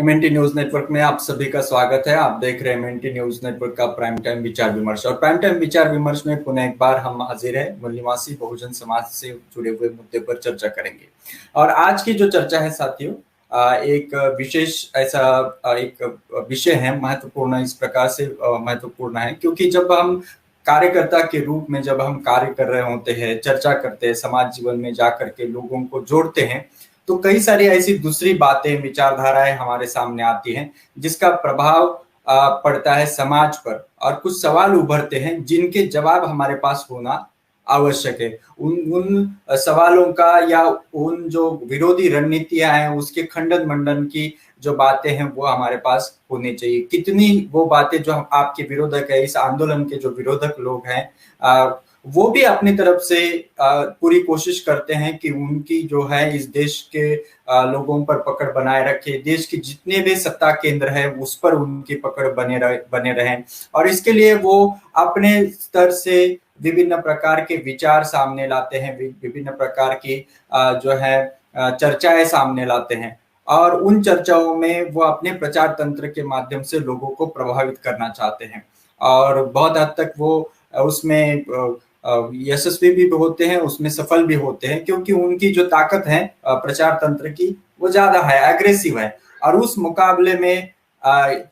MNT news network में आप सभी का स्वागत है। आप देख रहे हैं एमएनटी न्यूज नेटवर्क का प्राइम टाइम विचार विमर्श। और प्राइम टाइम विचार विमर्श में पुनः एक बार हम हाजिर हैं, मूल निवासी बहुजन समाज से जुड़े हुए मुद्दे पर चर्चा करेंगे। और आज की जो चर्चा है साथियों, एक विशेष ऐसा एक विषय है, महत्वपूर्ण इस प्रकार से महत्वपूर्ण है क्योंकि जब हम कार्यकर्ता के रूप में जब हम कार्य कर रहे होते हैं, चर्चा करते हैं, समाज जीवन में जा करके लोगों को जोड़ते हैं, तो कई सारी ऐसी दूसरी बातें, विचारधाराएं हमारे सामने आती हैं जिसका प्रभाव पड़ता है समाज पर, और कुछ सवाल उभरते हैं जिनके जवाब हमारे पास होना आवश्यक है। उन उन सवालों का या उन जो विरोधी रणनीतियां हैं उसके खंडन मंडन की जो बातें हैं वो हमारे पास होनी चाहिए। कितनी वो बातें जो आपके विरोधक है, इस आंदोलन के जो विरोधक लोग हैं, वो भी अपनी तरफ से पूरी कोशिश करते हैं कि उनकी जो है इस देश के लोगों पर पकड़ बनाए रखे, देश के जितने भी सत्ता केंद्र है उस पर उनकी पकड़ बने रहें। और इसके लिए वो अपने स्तर से विभिन्न प्रकार के विचार सामने लाते हैं, विभिन्न प्रकार की जो है चर्चाएं सामने लाते हैं, और उन चर्चाओं में वो अपने प्रचार तंत्र के माध्यम से लोगों को प्रभावित करना चाहते हैं। और बहुत हद तक वो उसमें यशस्वी भी होते हैं, उसमें सफल भी होते हैं, क्योंकि उनकी जो ताकत है प्रचार तंत्र की वो ज्यादा है, एग्रेसिव है। और उस मुकाबले में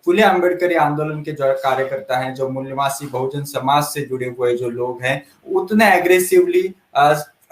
फुले अम्बेडकर आंदोलन के जो कार्यकर्ता हैं, जो मूल निवासी बहुजन समाज से जुड़े हुए जो लोग हैं, उतने एग्रेसिवली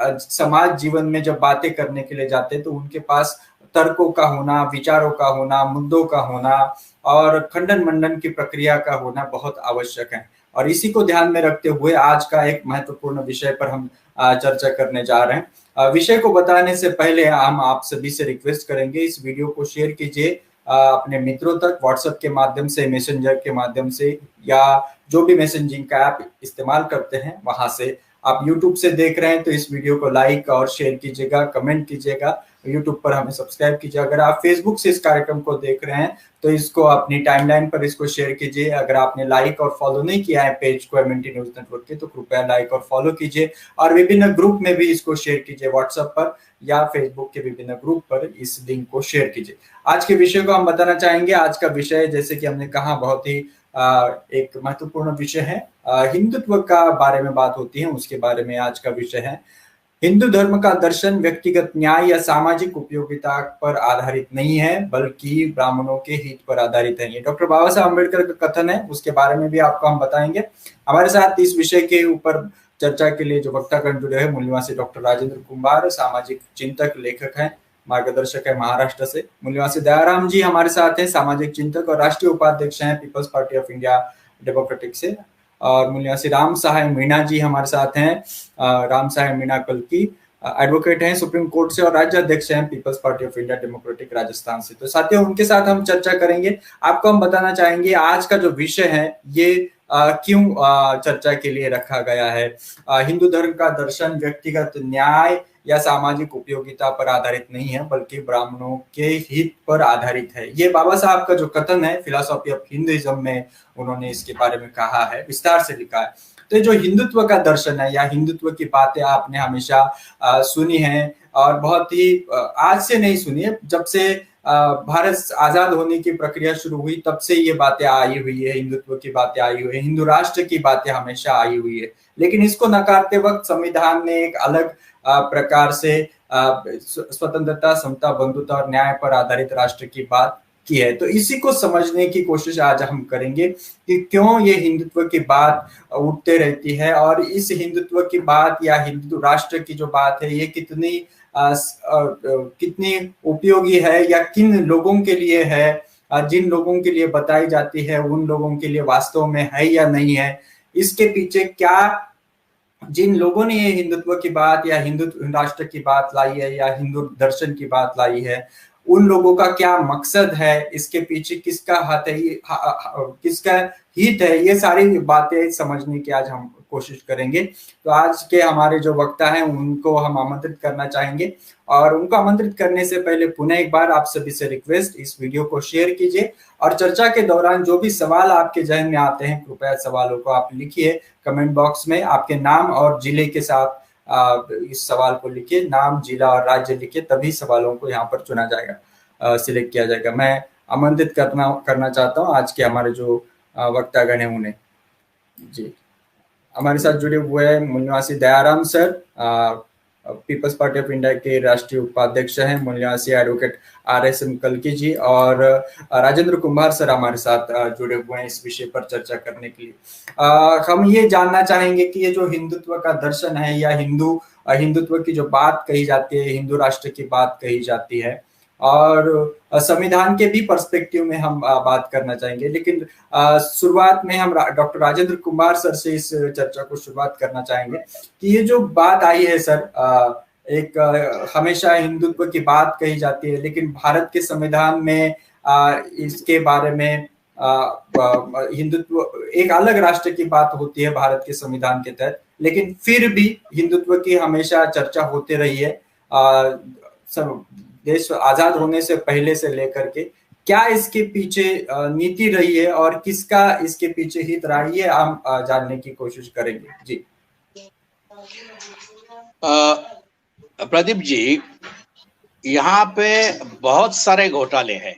समाज जीवन में जब बातें करने के लिए जाते हैं तो उनके पास तर्कों का होना, विचारों का होना, मुद्दों का होना और खंडन मंडन की प्रक्रिया का होना बहुत आवश्यक है। और इसी को ध्यान में रखते हुए आज का एक महत्वपूर्ण विषय पर हम चर्चा करने जा रहे हैं। विषय को बताने से पहले हम आप सभी से रिक्वेस्ट करेंगे, इस वीडियो को शेयर कीजिए अपने मित्रों तक, व्हाट्सएप के माध्यम से, मैसेंजर के माध्यम से, या जो भी मैसेजिंग का ऐप इस्तेमाल करते हैं वहां से। आप यूट्यूब से देख रहे हैं तो इस वीडियो को लाइक और शेयर कीजिएगा, कमेंट कीजिएगा, यूट्यूब पर हमें सब्सक्राइब कीजिए। अगर आप फेसबुक से इस कार्यक्रम को देख रहे हैं तो इसको अपनी टाइमलाइन पर इसको शेयर कीजिए। अगर आपने लाइक और फॉलो नहीं किया है पेज को एमएनटी न्यूज नेटवर्क के, तो कृपया लाइक और फॉलो कीजिए, और विभिन्न ग्रुप में भी इसको शेयर कीजिए, व्हाट्सएप पर या फेसबुक के विभिन्न ग्रुप पर इस लिंक को शेयर कीजिए। आज के विषय को हम बताना चाहेंगे। आज का विषय, जैसे कि हमने कहा, बहुत ही एक महत्वपूर्ण विषय है। हिंदुत्व का बारे में बात होती है, उसके बारे में आज का विषय है। हिंदू धर्म का दर्शन व्यक्तिगत न्याय या सामाजिक उपयोगिता पर आधारित नहीं है, बल्कि ब्राह्मणों के हित पर आधारित है। ये डॉक्टर बाबा साहब अम्बेडकर का कथन है, उसके बारे में भी आपको हम बताएंगे। हमारे साथ इस विषय के ऊपर चर्चा के लिए जो वक्तागण जुड़े हैं, मूल निवासी डॉक्टर राजेंद्र कुमार, सामाजिक चिंतक, लेखक हैं, मार्गदर्शक है महाराष्ट्र से। मूल निवासी दयाराम जी हमारे साथ हैं, सामाजिक चिंतक और राष्ट्रीय उपाध्यक्ष हैं people's party of India democratic से। और मूल निवासी राम सहाय मीणा जी हमारे साथ हैं, राम सहाय मीणा कल्की एडवोकेट हैं सुप्रीम कोर्ट से और राज्य अध्यक्ष हैं people's party of India democratic Rajasthan से। तो साथियों, उनके साथ हम चर्चा करेंगे। आपको हम बताना चाहेंगे आज का जो विषय है ये क्यों चर्चा के लिए रखा गया है। हिंदू धर्म का दर्शन व्यक्तिगत न्याय या सामाजिक उपयोगिता पर आधारित नहीं है, बल्कि ब्राह्मणों के हित पर आधारित है। ये बाबा साहब का जो कथन है फिलॉसफी ऑफ हिंदुइज्म में, उन्होंने इसके बारे में कहा है, विस्तार से लिखा है। तो जो हिंदुत्व का दर्शन है या हिंदुत्व की बातें आपने हमेशा सुनी है, और बहुत ही आज से नहीं सुनी है, जब से भारत आजाद होने की प्रक्रिया शुरू हुई तब से ये बातें आई हुई है, हिंदुत्व की बातें आई हुई है, हिंदू राष्ट्र की बातें हमेशा आई हुई है। लेकिन इसको नकारते वक्त संविधान ने एक अलग प्रकार से स्वतंत्रता, समता, बंधुता और न्याय पर आधारित राष्ट्र की बात की है। तो इसी को समझने की कोशिश आज हम करेंगे कि क्यों ये हिंदुत्व की बात उठते रहती है, और इस हिंदुत्व की बात या हिंदू राष्ट्र की जो बात है ये कितनी उपयोगी है, या किन लोगों के लिए है, जिन लोगों के लिए बताई जाती है उन लोगों के लिए वास्तव में है या नहीं है, इसके पीछे क्या, जिन लोगों ने ये हिंदुत्व की बात या हिंदू राष्ट्र की बात लाई है या हिंदू दर्शन की बात लाई है, उन लोगों का क्या मकसद है, इसके पीछे किसका हाथ है, किसका हित है, ये सारी बातें समझने की आज हम कोशिश करेंगे। तो आज के हमारे जो वक्ता हैं उनको हम आमंत्रित करना चाहेंगे, और उनको आमंत्रित करने से पहले पुनः एक बार आप सभी से रिक्वेस्ट, इस वीडियो को शेयर कीजिए, और चर्चा के दौरान जो भी सवाल आपके जहन में आते हैं कृपया सवालों को आप लिखिए कमेंट बॉक्स में, आपके नाम और जिले के साथ इस सवाल को लिखिए, नाम, जिला और राज्य लिखिए, तभी सवालों को यहाँ पर चुना जाएगा, सिलेक्ट किया जाएगा। मैं आमंत्रित करना चाहता हूँ आज के हमारे जो वक्तागण हैं उन्हें। जी, हमारे साथ जुड़े हुए हैं मूल्यवासी Dayaram sir, Peoples party of India के राष्ट्रीय उपाध्यक्ष हैं, मूल्यवासी एडवोकेट RSM कल्की जी, और राजेंद्र कुमार सर हमारे साथ जुड़े हुए हैं इस विषय पर चर्चा करने के लिए। हम ये जानना चाहेंगे कि ये जो हिंदुत्व का दर्शन है या हिंदुत्व की जो बात कही जाती है, हिंदू राष्ट्र की बात कही जाती है, और संविधान के भी पर्सपेक्टिव में हम बात करना चाहेंगे, लेकिन शुरुआत में हम डॉक्टर राजेंद्र कुमार सर से इस चर्चा को शुरुआत करना चाहेंगे कि ये जो बात आई है सर, हमेशा हिंदुत्व की बात कही जाती है, लेकिन भारत के संविधान में इसके बारे में हिंदुत्व एक अलग राष्ट्र की बात होती है भारत के संविधान के तहत, लेकिन फिर भी हिंदुत्व की हमेशा चर्चा होती रही है सब देश आजाद होने से पहले से लेकर के। क्या इसके पीछे नीति रही है और किसका इसके पीछे हित रहा है, ये हम जानने की कोशिश करेंगे। जी प्रदीप जी, यहाँ पे बहुत सारे घोटाले हैं।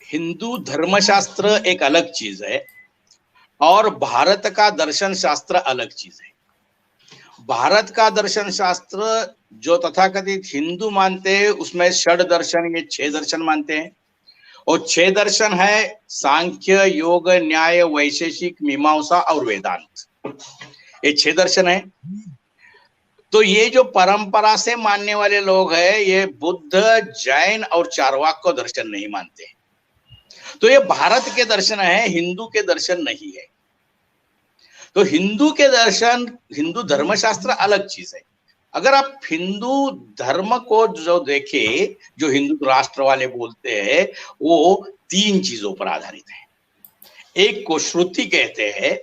हिंदू धर्मशास्त्र एक अलग चीज है और भारत का दर्शन शास्त्र अलग चीज है। भारत का दर्शन शास्त्र जो तथाकथित हिंदू मानते हैं उसमें षड दर्शन, ये 6 दर्शन मानते हैं, और 6 दर्शन है सांख्य, योग, न्याय, वैशेषिक, मीमांसा और वेदांत। ये 6 दर्शन है। तो ये जो परंपरा से मानने वाले लोग हैं, ये बुद्ध, जैन और चारवाक को दर्शन नहीं मानते। तो ये भारत के दर्शन है, हिंदू के दर्शन नहीं है। तो हिंदू के दर्शन, हिंदू धर्मशास्त्र अलग चीज है। अगर आप हिंदू धर्म को जो देखे, जो हिंदू राष्ट्र वाले बोलते हैं, वो 3 चीजों पर आधारित है। एक को श्रुति कहते हैं,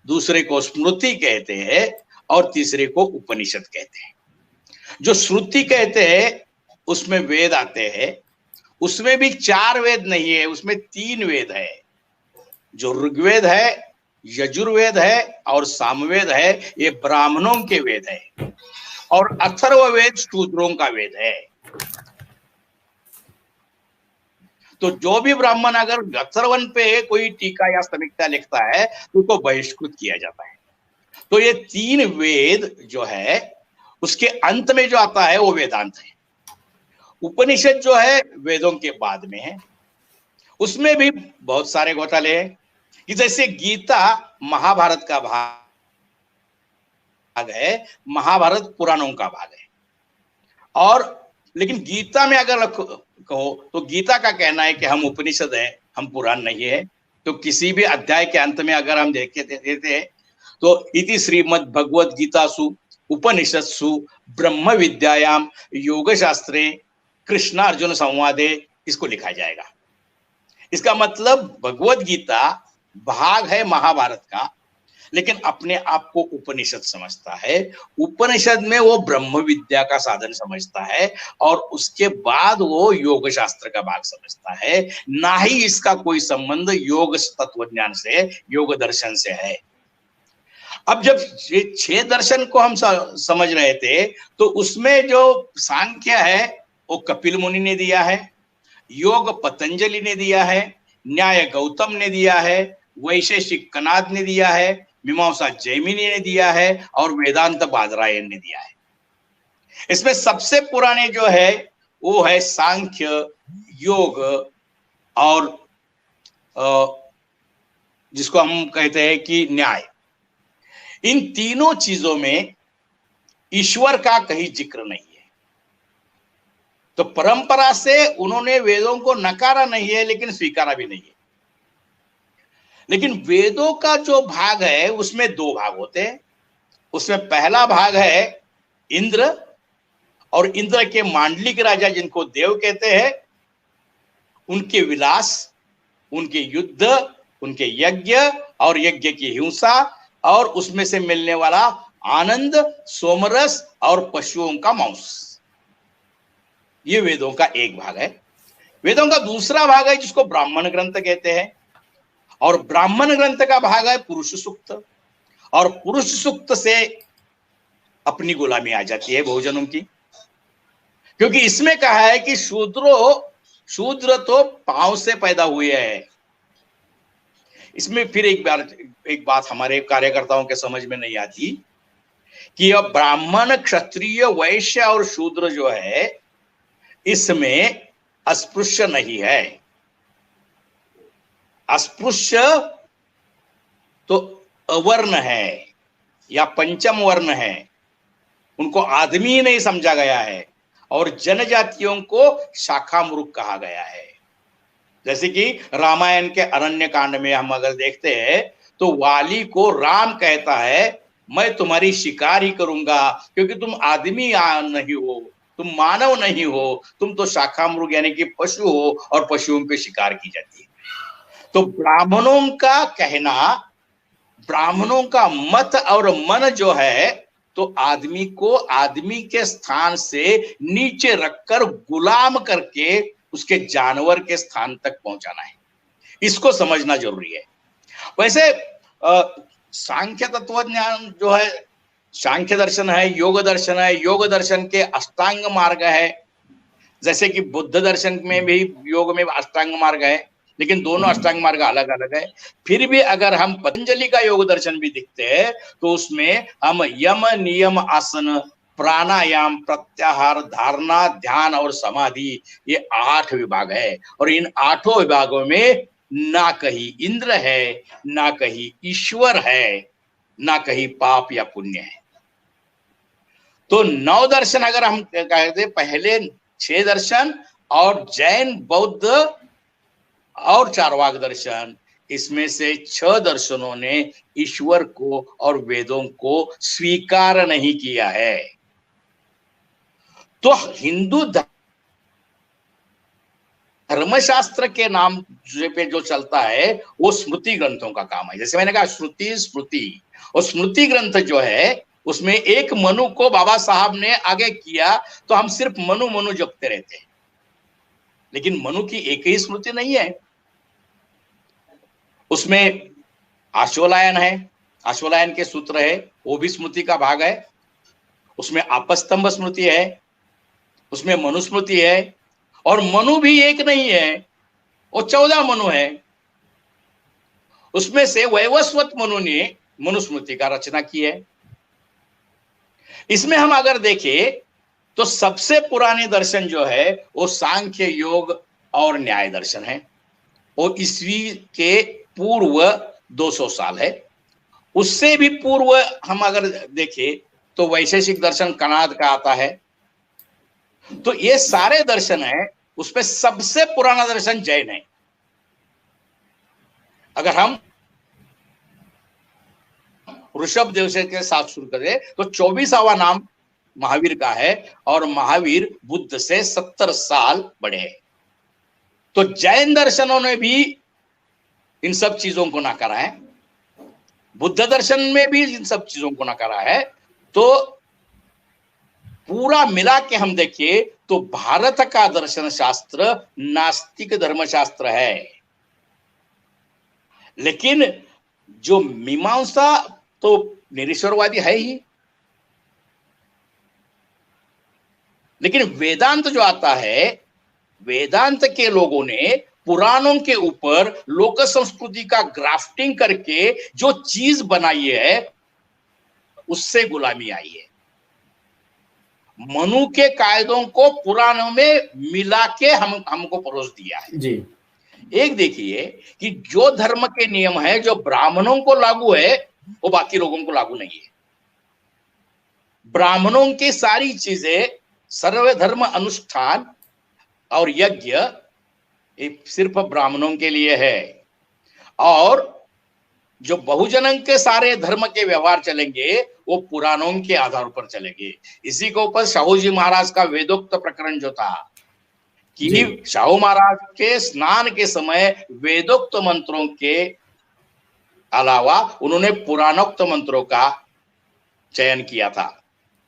दूसरे को स्मृति कहते हैं, और तीसरे को उपनिषद कहते हैं। जो श्रुति कहते हैं उसमें वेद आते हैं, उसमें भी 4 वेद नहीं है, उसमें 3 वेद है। जो ऋग्वेद है, यजुर्वेद है और सामवेद है, ये ब्राह्मणों के वेद है, और अथर्ववेद शूद्रों का वेद है। तो जो भी ब्राह्मण अगर अथर्वन पे कोई टीका या समीक्षा लिखता है तो उसको बहिष्कृत किया जाता है। तो ये 3 वेद जो है, उसके अंत में जो आता है वो वेदांत है। उपनिषद जो है वेदों के बाद में है, उसमें भी बहुत सारे घोटाले हैं। जैसे गीता महाभारत का भाग है, महाभारत पुराणों का भाग है, और लेकिन गीता में अगर कहो तो गीता का कहना है कि हम उपनिषद हैं, हम पुराण नहीं है। तो किसी भी अध्याय के अंत में अगर हम देते हैं तो इति श्रीमद् भगवद गीतासु उपनिषत्सु ब्रह्म विद्यायाम योग शास्त्रे कृष्णार्जुन संवादे, इसको लिखा जाएगा। इसका मतलब भगवद गीता भाग है महाभारत का, लेकिन अपने आप को उपनिषद समझता है। उपनिषद में वो ब्रह्म विद्या का साधन समझता है, और उसके बाद वो योग शास्त्र का भाग समझता है। ना ही इसका कोई संबंध योग तत्वज्ञान से, योग दर्शन से है। अब जब ये 6 दर्शन को हम समझ रहे थे, तो उसमें जो सांख्य है वो कपिल मुनि ने दिया है, योग पतंजलि ने दिया है, न्याय गौतम ने दिया है, वैशेषिक कनाद ने दिया है, मीमांसा जैमिनी ने दिया है, और वेदांत बादरायण ने दिया है। इसमें सबसे पुराने जो है वो है सांख्य, योग, और जिसको हम कहते हैं कि न्याय। इन तीनों चीजों में ईश्वर का कहीं जिक्र नहीं है। तो परंपरा से उन्होंने वेदों को नकारा नहीं है, लेकिन स्वीकारा भी नहीं है। लेकिन वेदों का जो भाग है उसमें 2 भाग होते हैं। उसमें पहला भाग है इंद्र, और इंद्र के मांडलिक राजा जिनको देव कहते हैं, उनके विलास, उनके युद्ध, उनके यज्ञ और यज्ञ की हिंसा, और उसमें से मिलने वाला आनंद, सोमरस और पशुओं का मांस। ये वेदों का एक भाग है। वेदों का दूसरा भाग है जिसको ब्राह्मण ग्रंथ कहते हैं, और ब्राह्मण ग्रंथ का भाग है पुरुष सूक्त, और पुरुष सूक्त से अपनी गुलामी आ जाती है बहुजनों की, क्योंकि इसमें कहा है कि शूद्रो शूद्र तो पांव से पैदा हुए हैं। इसमें फिर एक बात हमारे कार्यकर्ताओं के समझ में नहीं आती कि अब ब्राह्मण, क्षत्रिय, वैश्य और शूद्र जो है इसमें अस्पृश्य नहीं है। अस्पृश्य तो अवर्ण है या पंचम वर्ण है, उनको आदमी ही नहीं समझा गया है, और जनजातियों को शाखा मूर्ख कहा गया है। जैसे कि रामायण के अरण्य कांड में हम अगर देखते हैं तो वाली को राम कहता है मैं तुम्हारी शिकार ही करूंगा, क्योंकि तुम आदमी नहीं हो, तुम मानव नहीं हो, तुम तो शाखा मूर्ख यानी कि पशु हो, और पशुओं पे शिकार की जाती है। तो ब्राह्मणों का कहना, ब्राह्मणों का मत और मन जो है, तो आदमी को आदमी के स्थान से नीचे रखकर गुलाम करके उसके जानवर के स्थान तक पहुंचाना है। इसको समझना जरूरी है। वैसे सांख्य तत्वज्ञान जो है, सांख्य दर्शन है, योग दर्शन है, योग दर्शन के अष्टांग मार्ग है। जैसे कि बुद्ध दर्शन में भी योग में अष्टांग मार्ग है, लेकिन दोनों अष्टांग मार्ग अलग अलग है। फिर भी अगर हम पतंजलि का योग दर्शन भी देखते हैं तो उसमें हम यम, नियम, आसन, प्राणायाम, प्रत्याहार, धारणा, ध्यान और समाधि, ये 8 विभाग है। और इन 8 विभागों में ना कहीं इंद्र है, ना कहीं ईश्वर है, ना कहीं पाप या पुण्य है। तो 9 दर्शन अगर हम कहते, पहले 6 दर्शन और जैन, बौद्ध और चारवाक दर्शन, इसमें से 6 दर्शनों ने ईश्वर को और वेदों को स्वीकार नहीं किया है। तो हिंदू धर्मशास्त्र के नाम पे जो चलता है वो स्मृति ग्रंथों का काम है। जैसे मैंने कहा श्रुति स्मृति, और स्मृति ग्रंथ जो है उसमें एक मनु को बाबा साहब ने आगे किया तो हम सिर्फ मनु मनु जपते रहते हैं, लेकिन मनु की एक ही स्मृति नहीं है। उसमें आश्वलायन है, आश्वलायन के सूत्र है, वो भी स्मृति का भाग है। उसमें आपस्तंभ स्मृति है, उसमें मनुस्मृति है, और मनु भी एक नहीं है, वो 14 मनु है। उसमें से वैवस्वत मनु ने मनुस्मृति का रचना की है। इसमें हम अगर देखें तो सबसे पुराने दर्शन जो है वो सांख्य, योग और न्याय दर्शन है। वो ईस्वी के पूर्व 200 साल है। उससे भी पूर्व हम अगर देखें तो वैशेषिक दर्शन कणाद का आता है। तो ये सारे दर्शन है, उसमें सबसे पुराना दर्शन जैन है। अगर हम ऋषभ देव से के साथ शुरू करें तो 24वां नाम महावीर का है, और महावीर बुद्ध से 70 साल बड़े हैं। तो जैन दर्शनों ने भी इन सब चीजों को नकारा है, बुद्ध दर्शन में भी इन सब चीजों को नकारा है। तो पूरा मिला के हम देखिए तो भारत का दर्शन शास्त्र नास्तिक धर्मशास्त्र है। लेकिन जो मीमांसा तो निरीश्वरवादी है ही, लेकिन वेदांत जो आता है, वेदांत के लोगों ने पुराणों के ऊपर लोक संस्कृति का ग्राफ्टिंग करके जो चीज बनाई है उससे गुलामी आई है। मनु के कायदों को पुराणों में मिला के हमको परोस दिया है जी। एक देखिए कि जो धर्म के नियम है जो ब्राह्मणों को लागू है वो बाकी लोगों को लागू नहीं है। ब्राह्मणों की सारी चीजें, सर्वधर्म अनुष्ठान और यज्ञ सिर्फ ब्राह्मणों के लिए है, और जो बहुजनों के सारे धर्म के व्यवहार चलेंगे वो पुराणों के आधार पर चलेंगे। इसी के ऊपर शाहू जी महाराज का वेदोक्त प्रकरण जो था कि शाहू महाराज के स्नान के समय वेदोक्त मंत्रों के अलावा उन्होंने पुराणोक्त मंत्रों का चयन किया था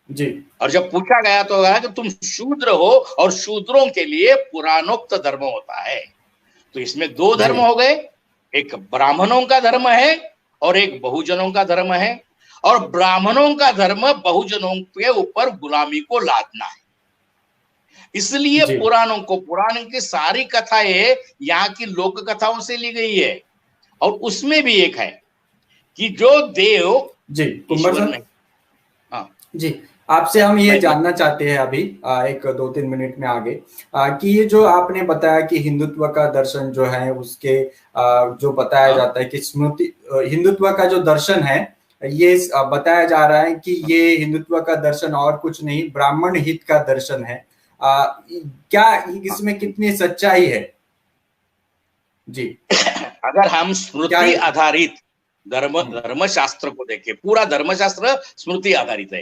जी। और जब पूछा गया तो कहा कि तुम शूद्र हो और शूद्रों के लिए पुराणोक्त धर्म होता है। तो इसमें 2 धर्म हो गए, एक ब्राह्मणों का धर्म है और एक बहुजनों का धर्म है। और ब्राह्मणों का धर्म बहुजनों के ऊपर गुलामी को लादना है, इसलिए पुराण की सारी कथाएं यहाँ की लोक कथाओं से ली गई है। और उसमें भी एक है कि जो देव जी कुंवर ईश्वर सर, नहीं। हाँ जी आपसे हम ये जानना चाहते हैं अभी एक 2-3 मिनट में आगे कि ये जो आपने बताया कि हिंदुत्व का दर्शन जो है उसके जो बताया जाता है कि स्मृति हिंदुत्व का जो दर्शन है ये बताया जा रहा है कि ये हिंदुत्व का दर्शन और कुछ नहीं ब्राह्मण हित का दर्शन है। क्या इसमें कितनी सच्चाई है? जी अगर हम स्मृति आधारित धर्मशास्त्र को देखें, पूरा धर्मशास्त्र स्मृति आधारित है,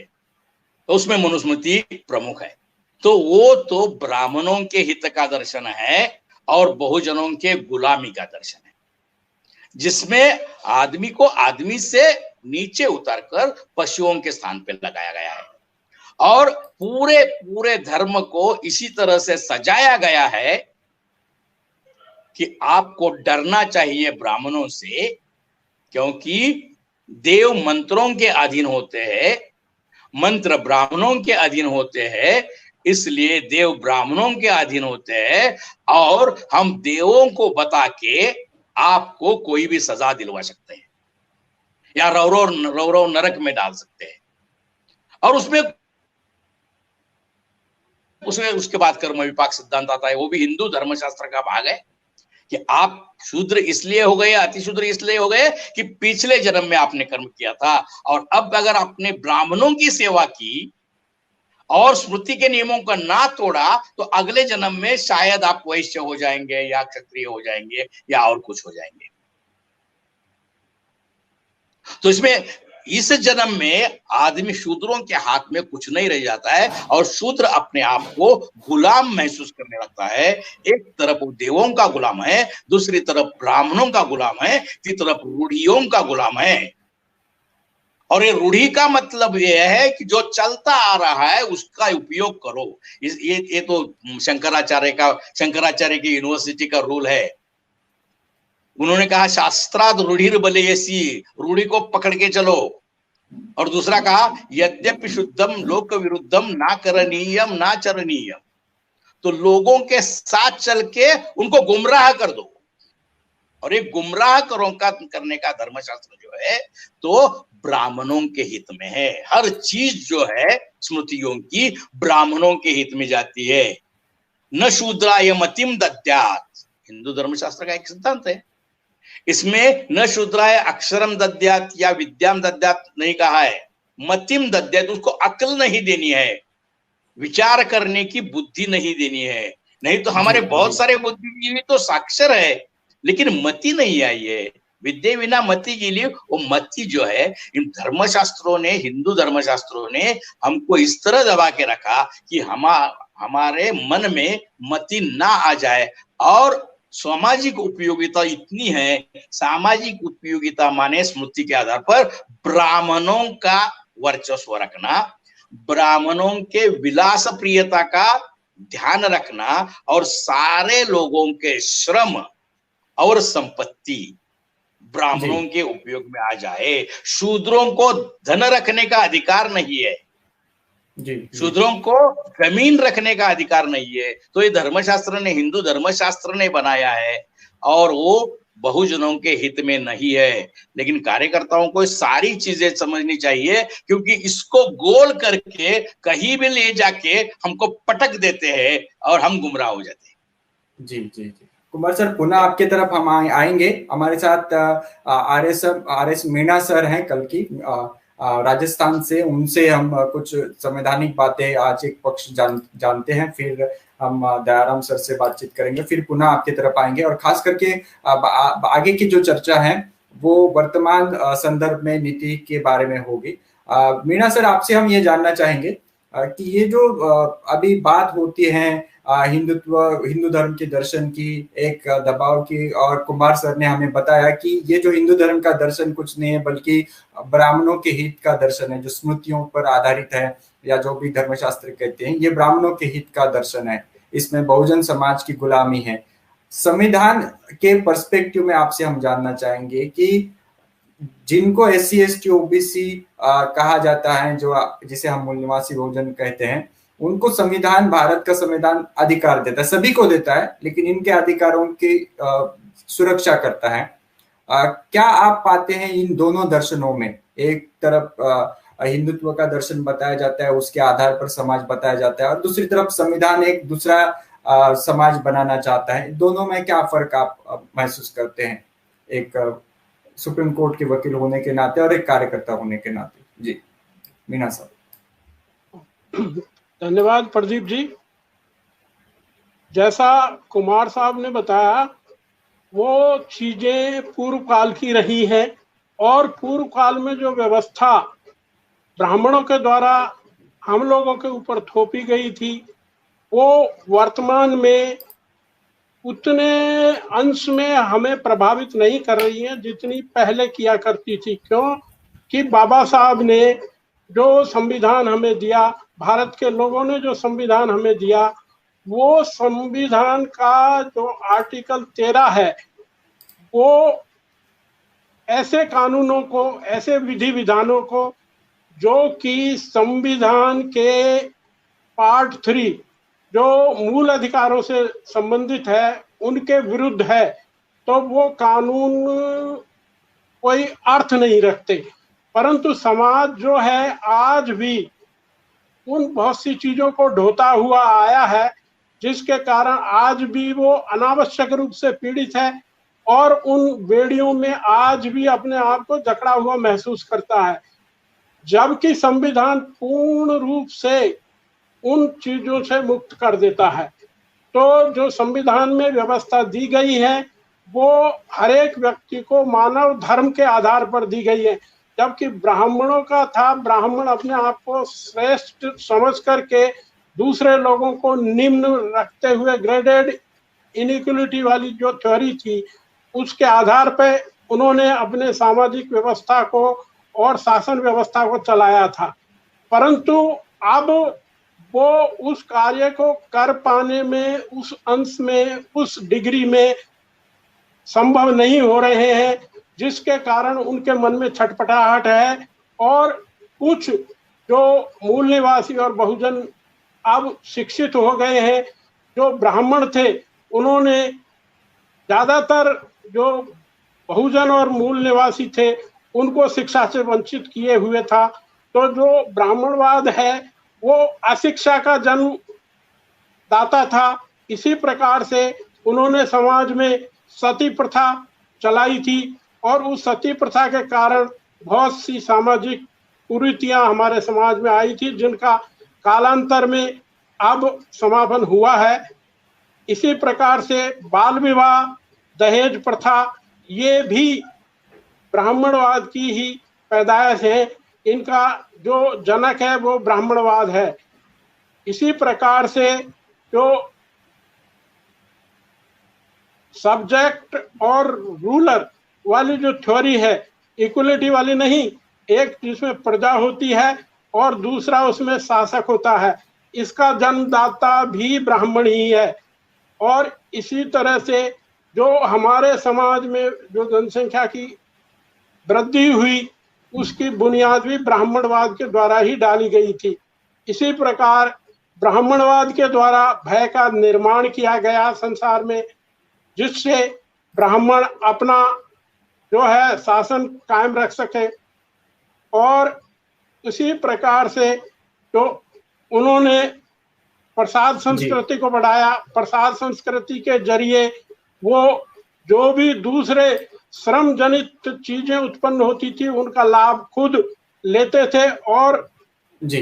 तो उसमें मनुस्मृति प्रमुख है। तो वो तो ब्राह्मणों के हित का दर्शन है और बहुजनों के गुलामी का दर्शन है, जिसमें आदमी को आदमी से नीचे उतारकर पशुओं के स्थान पर लगाया गया है और पूरे पूरे धर्म को इसी तरह से सजाया गया है कि आपको डरना चाहिए ब्राह्मणों से, क्योंकि देव मंत्रों के अधीन होते हैं, मंत्र ब्राह्मणों के अधीन होते हैं, इसलिए देव ब्राह्मणों के अधीन होते हैं और हम देवों को बता के आपको कोई भी सजा दिलवा सकते हैं या रौरव नरक में डाल सकते हैं। और उसमें उसके बाद कर्म विपाक सिद्धांत आता है, वो भी हिंदू धर्मशास्त्र का भाग है कि आप शूद्र इसलिए हो गए, अतिशूद्र इसलिए हो गए कि पिछले जन्म में आपने कर्म किया था, और अब अगर आपने ब्राह्मणों की सेवा की और स्मृति के नियमों का ना तोड़ा तो अगले जन्म में शायद आप वैश्य हो जाएंगे या क्षत्रिय हो जाएंगे या और कुछ हो जाएंगे। तो इसमें इस जन्म में आदमी शूद्रों के हाथ में कुछ नहीं रह जाता है और शूद्र अपने आप को गुलाम महसूस करने लगता है। एक तरफ वो देवों का गुलाम है, दूसरी तरफ ब्राह्मणों का गुलाम है, तीसरी तरफ रूढ़ियों का गुलाम है। और ये रूढ़ी का मतलब ये है कि जो चलता आ रहा है उसका उपयोग करो। ये तो शंकराचार्य की यूनिवर्सिटी का रूल है। उन्होंने कहा शास्त्राद रूढ़िर बलेयसी, रूढ़ी को पकड़ के चलो। और दूसरा कहा यद्यपि शुद्धम लोक विरुद्धम ना करणीयम ना चरणीयम, तो लोगों के साथ चल के उनको गुमराह कर दो। और ये गुमराह करने का धर्मशास्त्र जो है तो ब्राह्मणों के हित में है। हर चीज जो है स्मृतियों की ब्राह्मणों के हित में जाती है। न शूद्राय मतिम दद्यात्, हिंदू धर्मशास्त्र का एक सिद्धांत है। इसमें न शूद्राय अक्षरम दद्यात् या विद्याम दद्यात् नहीं कहा है, मतिम दद्यात्, उसको अक्ल नहीं देनी है, विचार करने की बुद्धि नहीं देनी है। नहीं तो हमारे बहुत सारे बुद्धिजीवी तो साक्षर है लेकिन मति नहीं आई है। विद्या विना मति के लिए वो मति जो है इन धर्मशास्त्रों ने, हिंदू धर्मशास्त्रों ने हमको इस तरह दबा के रखा कि हमारे मन में मति ना आ जाए। और सामाजिक उपयोगिता इतनी है, सामाजिक उपयोगिता माने स्मृति के आधार पर ब्राह्मणों का वर्चस्व रखना, ब्राह्मणों के विलास प्रियता का ध्यान रखना और सारे लोगों के श्रम और संपत्ति ब्राह्मणों के उपयोग में आ जाए। शूद्रों को धन रखने का अधिकार नहीं है, शूद्रों को जमीन रखने का अधिकार नहीं है। तो ये धर्मशास्त्र ने, हिंदू धर्मशास्त्र ने बनाया है और वो बहुजनों के हित में नहीं है। लेकिन कार्यकर्ताओं को सारी चीजें समझनी चाहिए, क्योंकि इसको गोल करके कहीं भी ले जाके हमको पटक देते हैं और हम गुमराह हो जाते हैं। जी जी जी कुमार सर, पुनः आपके तरफ हम आएंगे। हमारे साथ आर एस मीणा सर हैं कल की राजस्थान से, उनसे हम कुछ संवैधानिक बातें आज एक पक्ष जानते हैं, फिर हम दयाराम सर से बातचीत करेंगे, फिर पुनः आपकी तरफ आएंगे और खास करके आगे की जो चर्चा है वो वर्तमान संदर्भ में नीति के बारे में होगी। मीणा सर, आपसे हम ये जानना चाहेंगे कि ये जो अभी बात होती है हिंदू धर्म के दर्शन की, एक दबाव की, और कुमार सर ने हमें बताया कि ये जो हिंदू धर्म का दर्शन कुछ नहीं है बल्कि ब्राह्मणों के हित का दर्शन है, जो स्मृतियों पर आधारित है या जो भी धर्मशास्त्र कहते हैं, ये ब्राह्मणों के हित का दर्शन है, इसमें बहुजन समाज की गुलामी है। संविधान के पर्सपेक्टिव में आपसे हम जानना चाहेंगे कि जिनको SC ST OBC कहा जाता है, जो जिसे हम मूल निवासी बहुजन कहते हैं, उनको संविधान, भारत का संविधान अधिकार देता है, सभी को देता है, लेकिन इनके अधिकारों की सुरक्षा करता है। क्या आप पाते हैं इन दोनों दर्शनों में? एक तरफ हिंदुत्व का दर्शन बताया जाता है, उसके आधार पर समाज बताया जाता है, और दूसरी तरफ संविधान एक दूसरा समाज बनाना चाहता है। दोनों में क्या फर्क आप महसूस करते हैं, एक सुप्रीम कोर्ट के वकील होने के नाते और एक कार्यकर्ता होने के नाते? जी मीना साहब। धन्यवाद प्रदीप जी। जैसा कुमार साहब ने बताया, वो चीजें पूर्व काल की रही हैं, और पूर्व काल में जो व्यवस्था ब्राह्मणों के द्वारा हम लोगों के ऊपर थोपी गई थी, वो वर्तमान में उतने अंश में हमें प्रभावित नहीं कर रही है जितनी पहले किया करती थी। क्यों कि बाबा साहब ने जो संविधान हमें दिया, भारत के लोगों ने जो संविधान हमें दिया, वो संविधान का जो आर्टिकल 13 है, वो ऐसे कानूनों को, ऐसे विधि विधानों को जो कि संविधान के पार्ट 3 जो मूल अधिकारों से संबंधित है, उनके विरुद्ध है, तो वो कानून कोई अर्थ नहीं रखते। परंतु समाज जो है आज भी उन बहुत सी चीजों को ढोता हुआ आया है, जिसके कारण आज भी वो अनावश्यक रूप से पीड़ित है और उन बेड़ियों में आज भी अपने आप को जकड़ा हुआ महसूस करता है। जबकि संविधान पूर्ण रूप से उन चीजों से मुक्त कर देता है। तो जो संविधान में व्यवस्था दी गई है, वो हर एक व्यक्ति को मानव धर्म के आधार पर दी गई है। जबकि ब्राह्मणों का था, ब्राह्मण अपने आप को श्रेष्ठ समझ करके दूसरे लोगों को निम्न रखते हुए ग्रेडेड इनइक्वलिटी वाली जो थ्योरी थी, उसके आधार पर उन्होंने अपने सामाजिक व्यवस्था को और शासन व्यवस्था को चलाया था। परंतु अब वो उस कार्य को कर पाने में, उस अंश में, उस डिग्री में संभव नहीं हो रहे हैं, जिसके कारण उनके मन में छटपटाहट है। और कुछ जो मूल निवासी और बहुजन अब शिक्षित हो गए हैं, जो ब्राह्मण थे, उन्होंने ज्यादातर जो बहुजन और मूल निवासी थे उनको शिक्षा से वंचित किए हुए था। तो जो ब्राह्मणवाद है वो अशिक्षा का जन्म दाता था। इसी प्रकार से उन्होंने समाज में सती प्रथा चलाई थी, और उस सती प्रथा के कारण बहुत सी सामाजिक कुरीतियां हमारे समाज में आई थी, जिनका कालांतर में अब समापन हुआ है। इसी प्रकार से बाल विवाह, दहेज प्रथा, ये भी ब्राह्मणवाद की ही पैदाइश है। इनका जो जनक है वो ब्राह्मणवाद है। इसी प्रकार से जो सब्जेक्ट और रूलर वाली जो थ्योरी है, इक्वलिटी वाली नहीं, एक जिसमें प्रजा होती है और दूसरा उसमें शासक होता है, इसका जन्मदाता भी ब्राह्मण ही है। और इसी तरह से जो हमारे समाज में जो जनसंख्या की वृद्धि हुई, उसकी बुनियाद भी ब्राह्मणवाद के द्वारा ही डाली गई थी। इसी प्रकार ब्राह्मणवाद के द्वारा भय का निर्माण किया गया संसार में, जिससे ब्राह्मण अपना जो है शासन कायम रख सके। और उसी प्रकार से तो उन्होंने प्रसाद संस्कृति को बढ़ाया। प्रसाद संस्कृति के जरिए वो जो भी दूसरे श्रम जनित चीजें उत्पन्न होती थी, उनका लाभ खुद लेते थे, और जी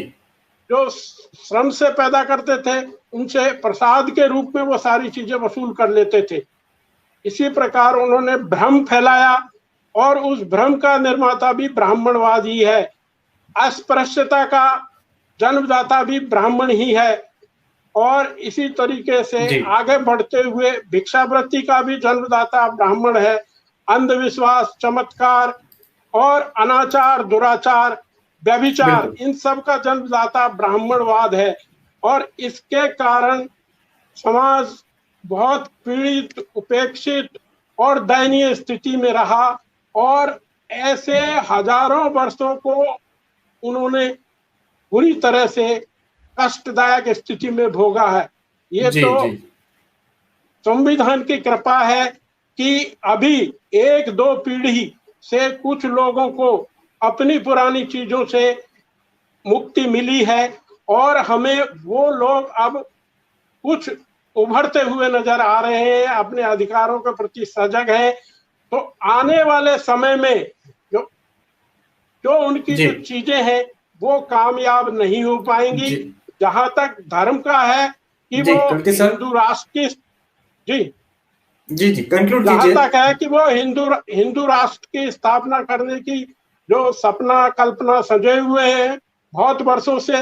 जो श्रम से पैदा करते थे उनसे प्रसाद के रूप में वो सारी चीजें वसूल कर लेते थे। इसी प्रकार उन्होंने भ्रम फैलाया, और उस भ्रम का निर्माता भी ब्राह्मणवाद ही है। अस्पृश्यता का जन्मदाता भी ब्राह्मण ही है। और इसी तरीके से आगे बढ़ते हुए भिक्षावृत्ति का भी जन्मदाता ब्राह्मण है। अंधविश्वास, चमत्कार और अनाचार, दुराचार, व्यभिचार, इन सब का जन्मदाता ब्राह्मणवाद है। और इसके कारण समाज बहुत पीड़ित, उपेक्षित और दयनीय स्थिति में रहा, और ऐसे हजारों वर्षों को उन्होंने बुरी तरह से कष्टदायक स्थिति में भोगा है। ये जी, तो जी, संविधान की कृपा है कि अभी एक दो पीढ़ी से कुछ लोगों को अपनी पुरानी चीजों से मुक्ति मिली है और हमें वो लोग अब कुछ उभरते हुए नजर आ रहे हैं, अपने अधिकारों के प्रति सजग हैं। तो आने वाले समय में जो जो उनकी जी, जो चीजें हैं वो कामयाब नहीं हो पाएंगी। जी, जहां तक धर्म का है कि जी, वो कल्कि सर, हिंदू राष्ट्र की, जी, जी, जी, कंक्लूड जहां कीजिए। तक है कि वो हिंदू राष्ट्र की स्थापना करने की जो सपना कल्पना सजे हुए हैं बहुत वर्षों से,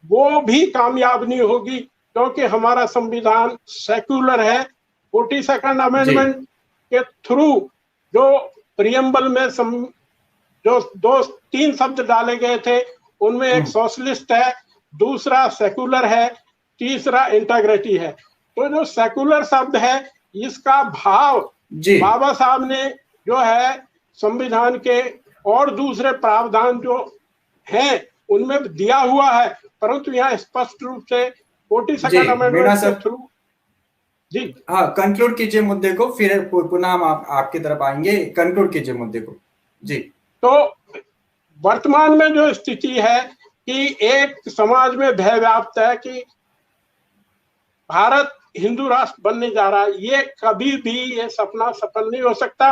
वो भी कामयाब नहीं होगी, क्योंकि हमारा संविधान सेक्युलर है। 42nd जी, अमेंडमेंट के थ्रू जो प्रियम्बल में जो दो तीन शब्द डाले गए थे, उनमें एक हम्म, सोशलिस्ट है, दूसरा सेक्युलर है, तीसरा इंटीग्रिटी है। तो जो सेक्युलर शब्द है, इसका भाव जी, बाबा साहब ने जो है संविधान के और दूसरे प्रावधान जो हैं उनमें दिया हुआ है, परंतु यहाँ स्पष्ट रूप से जी, 42nd मीणा अमेंडमेंट के सर, थ्रू, जी, हाँ, कंक्लूड कीजिए मुद्दे को, फिर पुनः हम आपकी तरफ आएंगे। कंक्लूड कीजिए मुद्दे को। जी, तो वर्तमान में जो स्थिति है कि एक समाज में भय व्याप्त है कि भारत हिंदू राष्ट्र बनने जा रहा है, ये कभी भी ये सपना सफल नहीं हो सकता,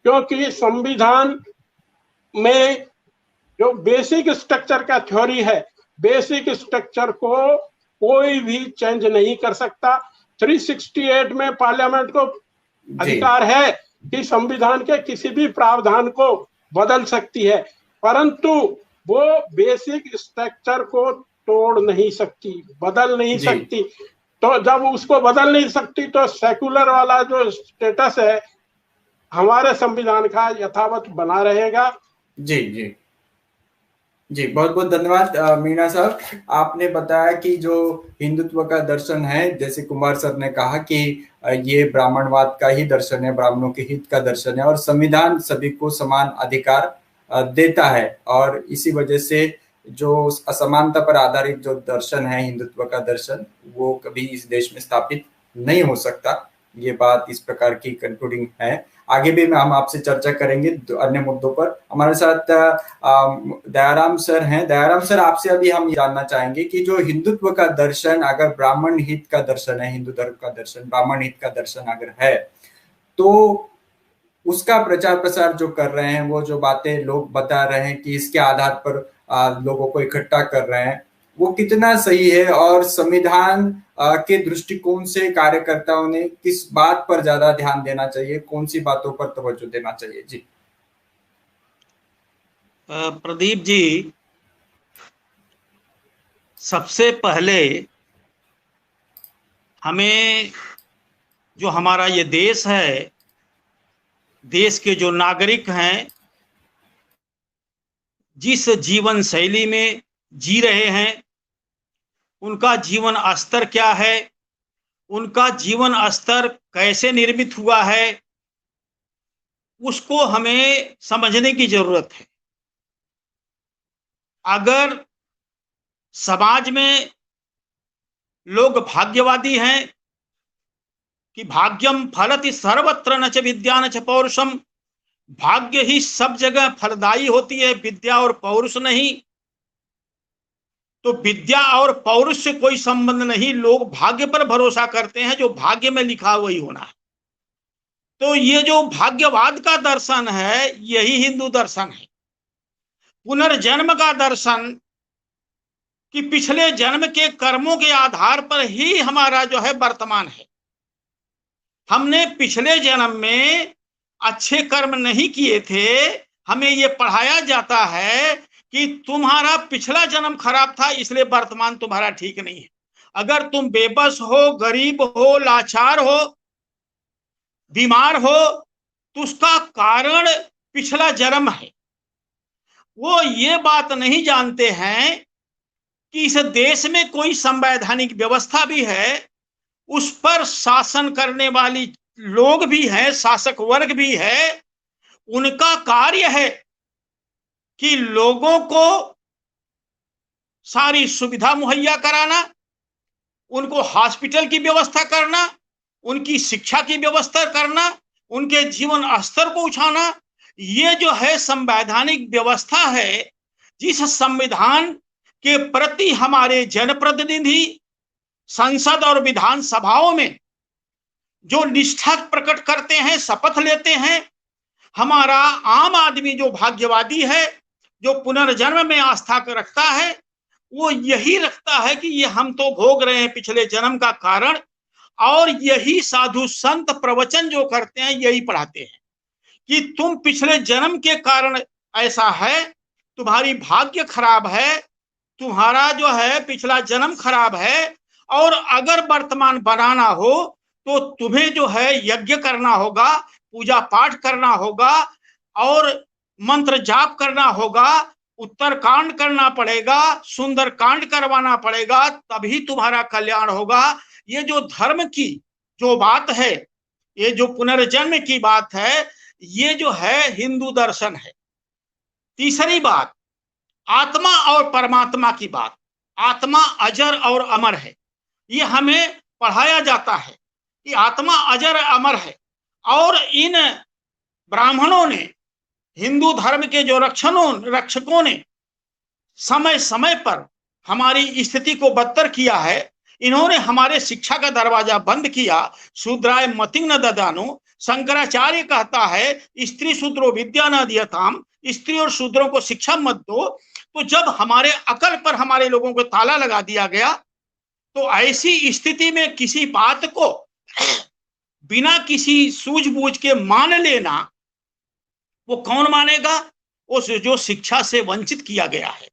क्योंकि संविधान में जो बेसिक स्ट्रक्चर का थ्योरी है, बेसिक स्ट्रक्चर को कोई भी चेंज नहीं कर सकता। 368 में पार्लियामेंट को जी, अधिकार है कि संविधान के किसी भी प्रावधान को बदल सकती है, परंतु वो बेसिक स्ट्रक्चर को तोड़ नहीं सकती, बदल नहीं जी, सकती। तो जब उसको बदल नहीं सकती तो सेकुलर वाला जो स्टेटस है हमारे संविधान का यथावत बना रहेगा। जी, जी, जी, बहुत बहुत धन्यवाद मीणा साहब। आपने बताया कि जो हिंदुत्व का दर्शन है, जैसे कुमार सर ने कहा कि ये ब्राह्मणवाद का ही दर्शन है, ब्राह्मणों के हित का दर्शन है, और संविधान सभी को समान अधिकार देता है, और इसी वजह से जो असमानता पर आधारित जो दर्शन है, हिंदुत्व का दर्शन, वो कभी इस देश में स्थापित नहीं हो सकता। ये बात इस प्रकार की कंक्लूडिंग है। आगे भी हम आपसे चर्चा करेंगे अन्य मुद्दों पर। हमारे साथ दयाराम सर हैं। दयाराम सर, आपसे अभी हम जानना चाहेंगे कि जो हिंदुत्व का दर्शन अगर ब्राह्मण हित का दर्शन है, हिंदू धर्म का दर्शन ब्राह्मण हित का दर्शन अगर है, तो उसका प्रचार प्रसार जो कर रहे हैं, वो जो बातें लोग बता रहे हैं कि इसके आधार पर लोगों को इकट्ठा कर रहे हैं, वो कितना सही है, और संविधान के दृष्टिकोण से कार्यकर्ताओं ने किस बात पर ज्यादा ध्यान देना चाहिए, कौन सी बातों पर तवज्जो देना चाहिए? जी, प्रदीप जी, सबसे पहले हमें जो हमारा ये देश है, देश के जो नागरिक हैं, जिस जीवन शैली में जी रहे हैं, उनका जीवन स्तर क्या है, उनका जीवन स्तर कैसे निर्मित हुआ है, उसको हमें समझने की जरूरत है। अगर समाज में लोग भाग्यवादी हैं कि भाग्यम फलति सर्वत्र न च विद्या न च पौरुषम, भाग्य ही सब जगह फलदायी होती है, विद्या और पौरुष नहीं, तो विद्या और पौरुष से कोई संबंध नहीं, लोग भाग्य पर भरोसा करते हैं, जो भाग्य में लिखा वही होना है। तो ये जो भाग्यवाद का दर्शन है, यही हिंदू दर्शन है। पुनर्जन्म का दर्शन कि पिछले जन्म के कर्मों के आधार पर ही हमारा जो है वर्तमान है। हमने पिछले जन्म में अच्छे कर्म नहीं किए थे, हमें ये पढ़ाया जाता है कि तुम्हारा पिछला जन्म खराब था, इसलिए वर्तमान तुम्हारा ठीक नहीं है। अगर तुम बेबस हो, गरीब हो, लाचार हो, बीमार हो, तो उसका कारण पिछला जन्म है। वो ये बात नहीं जानते हैं कि इस देश में कोई संवैधानिक व्यवस्था भी है, उस पर शासन करने वाली लोग भी हैं, शासक वर्ग भी है। उनका कार्य है कि लोगों को सारी सुविधा मुहैया कराना, उनको हॉस्पिटल की व्यवस्था करना, उनकी शिक्षा की व्यवस्था करना, उनके जीवन स्तर को उठाना, ये जो है संवैधानिक व्यवस्था है। जिस संविधान के प्रति हमारे जनप्रतिनिधि संसद और विधानसभाओं में जो निष्ठा प्रकट करते हैं, शपथ लेते हैं, हमारा आम आदमी जो भाग्यवादी है, जो पुनर्जन्म में आस्था रखता है, वो यही रखता है कि ये हम तो भोग रहे हैं पिछले जन्म का कारण, और यही साधु संत प्रवचन जो करते हैं यही पढ़ाते हैं कि तुम पिछले जन्म के कारण ऐसा है, तुम्हारी भाग्य खराब है, तुम्हारा जो है पिछला जन्म खराब है, और अगर वर्तमान बनाना हो तो तुम्हें जो है यज्ञ करना होगा, पूजा पाठ करना होगा, और मंत्र जाप करना होगा, उत्तर कांड करना पड़ेगा, सुंदर कांड करवाना पड़ेगा, तभी तुम्हारा कल्याण होगा। ये जो धर्म की जो बात है, ये जो पुनर्जन्म की बात है, ये जो है हिंदू दर्शन है। तीसरी बात, आत्मा और परमात्मा की बात। आत्मा अजर और अमर है, ये हमें पढ़ाया जाता है कि आत्मा अजर अमर है। और इन ब्राह्मणों ने, हिंदू धर्म के जो रक्षकों ने समय समय पर हमारी स्थिति को बदतर किया है। इन्होंने हमारे शिक्षा का दरवाजा बंद किया। शूद्राय मतिं न ददानु, शंकराचार्य कहता है स्त्री शूद्रो विद्या न दीयताम, स्त्री और शूद्रों को शिक्षा मत दो। तो जब हमारे अकल पर हमारे लोगों को ताला लगा दिया गया, तो ऐसी स्थिति में किसी बात को बिना किसी सूझबूझ के मान लेना, वो कौन मानेगा? उस जो शिक्षा से वंचित किया गया है।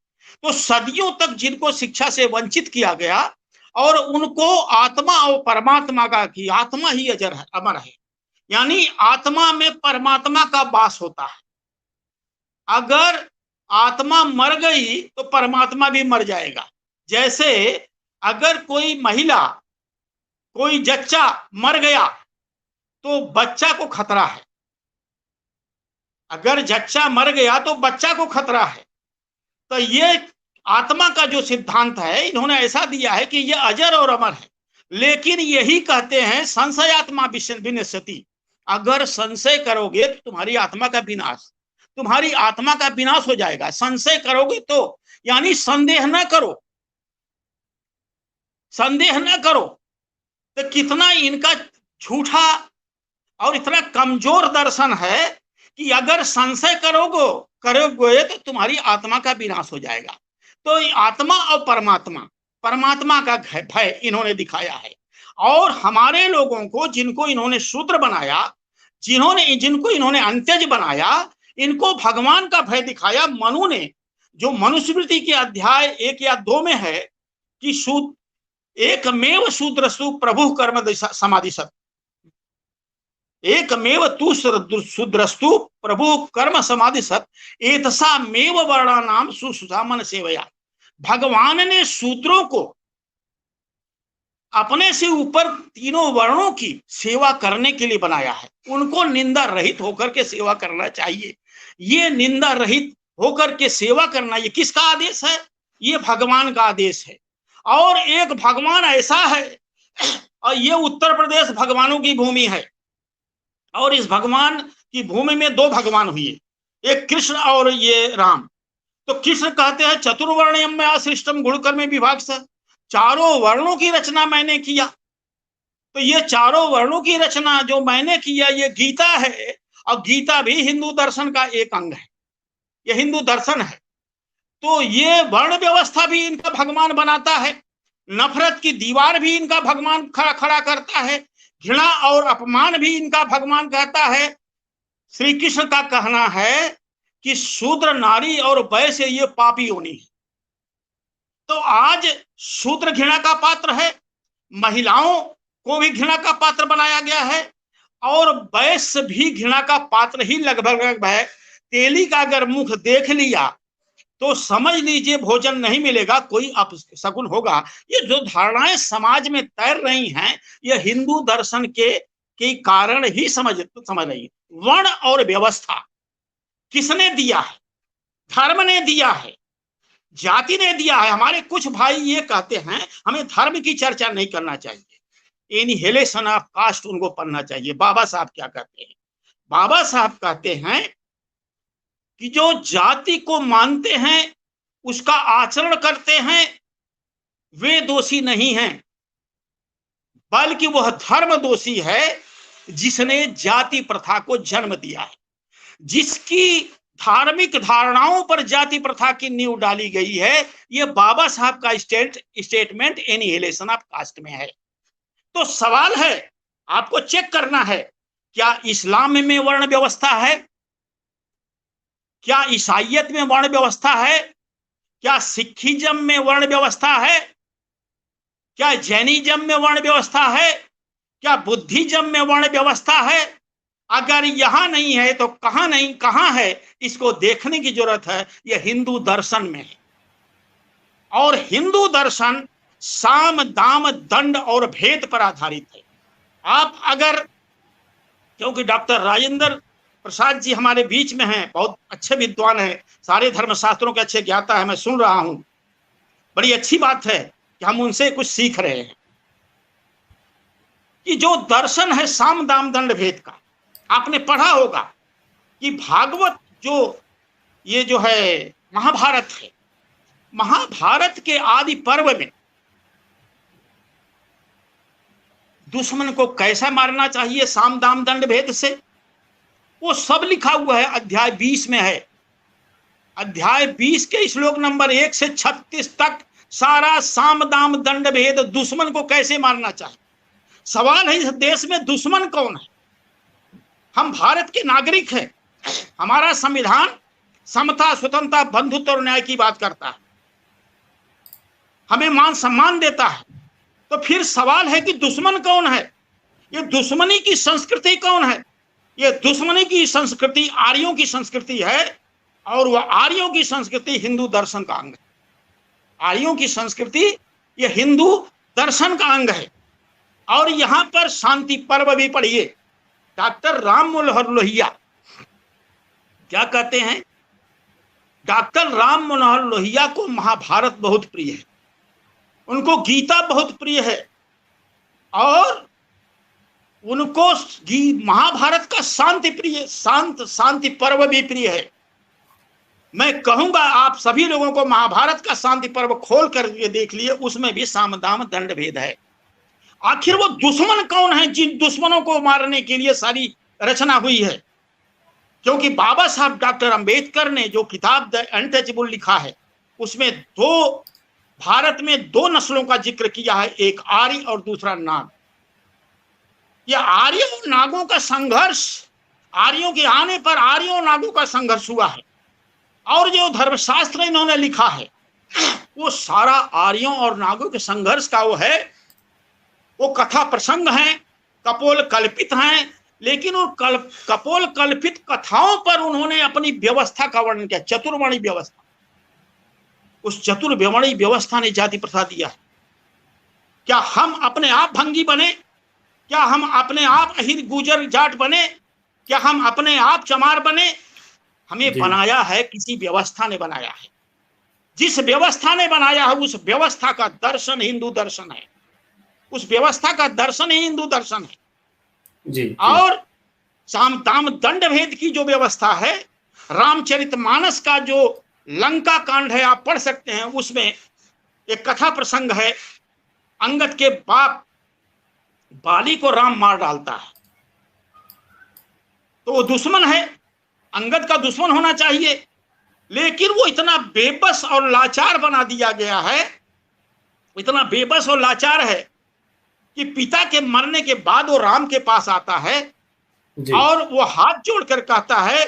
तो सदियों तक जिनको शिक्षा से वंचित किया गया, और उनको आत्मा और परमात्मा का, कि आत्मा ही अजर है, अमर है, यानी आत्मा में परमात्मा का वास होता है। अगर आत्मा मर गई तो परमात्मा भी मर जाएगा। जैसे अगर कोई महिला, कोई जच्चा मर गया तो बच्चा को खतरा है। अगर जच्चा मर गया तो बच्चा को खतरा है। तो ये आत्मा का जो सिद्धांत है, इन्होंने ऐसा दिया है कि ये अजर और अमर है। लेकिन यही कहते हैं संशयात्मा विनश्यति, अगर संशय करोगे तो तुम्हारी आत्मा का विनाश, तुम्हारी आत्मा का विनाश हो जाएगा। संशय करोगे तो, यानी संदेह न करो, संदेह न करो। तो कितना इनका झूठा और इतना कमजोर दर्शन है कि अगर संशय करोगे तो तुम्हारी आत्मा का विनाश हो जाएगा। तो आत्मा और परमात्मा का भय इन्होंने दिखाया है। और हमारे लोगों को, जिनको इन्होंने शूद्र बनाया, जिनको इन्होंने अंत्यज बनाया, इनको भगवान का भय दिखाया। मनु ने, जो मनुस्मृति के अध्याय 1 या 2 में है कि एकमेव शूद्रस्तु प्रभु कर्म समाधिशत्, एकमेव तु शूद्रस्तु प्रभु कर्म समाधिशत् एतसा मेव वर्णानाम सुसामन सेवया। भगवान ने शूद्रों को अपने से ऊपर तीनों वर्णों की सेवा करने के लिए बनाया है। उनको निंदा रहित होकर के सेवा करना चाहिए। ये निंदा रहित होकर के सेवा करना, ये किसका आदेश है? ये भगवान का आदेश है। और एक भगवान ऐसा है, और ये उत्तर प्रदेश भगवानों की भूमि है, और इस भगवान की भूमि में 2 भगवान हुए, एक कृष्ण और ये राम। तो कृष्ण कहते हैं चतुर्वर्ण्यम में असृष्टम गुणकर्म विभाग से, चारों वर्णों की रचना मैंने किया। तो ये चारों वर्णों की रचना जो मैंने किया, ये गीता है, और गीता भी हिंदू दर्शन का एक अंग है, ये हिंदू दर्शन है। तो ये वर्ण व्यवस्था भी इनका भगवान बनाता है, नफरत की दीवार भी इनका भगवान खड़ा करता है, घृणा और अपमान भी इनका भगवान कहता है। श्री कृष्ण का कहना है कि शूद्र नारी और वैश्य ये पापी योनि है। तो आज शूद्र घृणा का पात्र है, महिलाओं को भी घृणा का पात्र बनाया गया है, और वैश्य भी घृणा का पात्र ही लगभग है। तेली का अगर मुख देख लिया तो समझ लीजिए भोजन नहीं मिलेगा, कोई अपशकुन होगा। ये जो धारणाएं समाज में तैर रही हैं, ये हिंदू दर्शन के कारण ही समझ रही। वर्ण और व्यवस्था किसने दिया है? धर्म ने दिया है। जाति ने दिया है। हमारे कुछ भाई ये कहते हैं हमें धर्म की चर्चा नहीं करना चाहिए, इनहेलेशन ऑफ कास्ट उनको पढ़ना चाहिए। बाबा साहब क्या कहते हैं? बाबा साहब कहते हैं कि जो जाति को मानते हैं, उसका आचरण करते हैं, वे दोषी नहीं हैं, बल्कि वह धर्म दोषी है जिसने जाति प्रथा को जन्म दिया है, जिसकी धार्मिक धारणाओं पर जाति प्रथा की नींव डाली गई है। यह बाबा साहब का स्टेटमेंट एनिहिलेशन ऑफ कास्ट में है। तो सवाल है, आपको चेक करना है, क्या इस्लाम में वर्ण व्यवस्था है? क्या ईसाइयत में वर्ण व्यवस्था है? क्या सिखिज्म में वर्ण व्यवस्था है? क्या जैनिज्म में वर्ण व्यवस्था है? क्या बुद्धिज्म में वर्ण व्यवस्था है? अगर यहां नहीं है तो कहां है? इसको देखने की जरूरत है। यह हिंदू दर्शन में है, और हिंदू दर्शन साम दाम दंड और भेद पर आधारित है। आप अगर, क्योंकि डॉक्टर राजेंद्र प्रसाद जी हमारे बीच में हैं, बहुत अच्छे विद्वान हैं, सारे धर्मशास्त्रों के अच्छे ज्ञाता है, मैं सुन रहा हूं, बड़ी अच्छी बात है कि हम उनसे कुछ सीख रहे हैं। कि जो दर्शन है साम दाम दंड भेद का, आपने पढ़ा होगा कि भागवत ये जो है महाभारत है, महाभारत के आदि पर्व में दुश्मन को कैसा मारना चाहिए साम दाम दंड भेद से, वो सब लिखा हुआ है। अध्याय 20 में है। अध्याय 20 के श्लोक नंबर 1 से 36 तक सारा साम दाम दंड भेद, दुश्मन को कैसे मारना चाहिए। सवाल है, इस देश में दुश्मन कौन है? हम भारत के नागरिक हैं। हमारा संविधान समता, स्वतंत्रता, बंधुत्व और न्याय की बात करता है, हमें मान सम्मान देता है। तो फिर सवाल है कि दुश्मन कौन है? ये दुश्मनी की संस्कृति कौन है? ये दुश्मनी की संस्कृति आर्यों की संस्कृति है, और वह आर्यों की संस्कृति हिंदू दर्शन का अंग है। आर्यों की संस्कृति ये हिंदू दर्शन का अंग है। और यहां पर शांति पर्व भी पढ़िए। डॉक्टर राम मनोहर लोहिया क्या कहते हैं? डॉक्टर राम मनोहर लोहिया को महाभारत बहुत प्रिय है, उनको गीता बहुत प्रिय है, और उनको महाभारत का शांति पर्व भी प्रिय है। मैं कहूंगा आप सभी लोगों को महाभारत का शांति पर्व खोल कर देख लिए, उसमें भी साम दाम दंड भेद है। आखिर वो दुश्मन कौन है जिन दुश्मनों को मारने के लिए सारी रचना हुई है? क्योंकि बाबा साहब डॉक्टर अंबेडकर ने जो किताब द अनटचेबल लिखा है, उसमें भारत में दो नस्लों का जिक्र किया है, एक आर्य और दूसरा नाग। यह आर्य और नागों का संघर्ष, आर्यों के आने पर आर्यों और नागों का संघर्ष हुआ है। और जो धर्मशास्त्र इन्होंने लिखा है वो सारा आर्यों और नागों के संघर्ष का वो है। वो कथा प्रसंग हैं, कपोल कल्पित हैं, लेकिन उन कपोल कल्पित कथाओं पर उन्होंने अपनी व्यवस्था का वर्णन किया, चतुर्वर्णी व्यवस्था। उस चतुर्वर्णी व्यवस्था ने जाति प्रथा दिया है। क्या हम अपने आप भंगी बने? क्या हम अपने आप अहिर गुजर जाट बने? क्या हम अपने आप चमार बने? हमें बनाया है किसी व्यवस्था ने बनाया है। जिस व्यवस्था ने बनाया है उस व्यवस्था का दर्शन हिंदू दर्शन है। उस व्यवस्था का दर्शन ही हिंदू दर्शन है। जी। और साम दाम दंड भेद की जो व्यवस्था है, रामचरितमानस का जो लंका कांड है आप पढ़ सकते हैं, उसमें एक कथा प्रसंग है। अंगद के बाप बाली को राम मार डालता है, तो वो दुश्मन है, अंगद का दुश्मन होना चाहिए, लेकिन वो इतना बेबस और लाचार बना दिया गया है, इतना बेबस और लाचार है कि पिता के मरने के बाद वो राम के पास आता है और वो हाथ जोड़कर कहता है,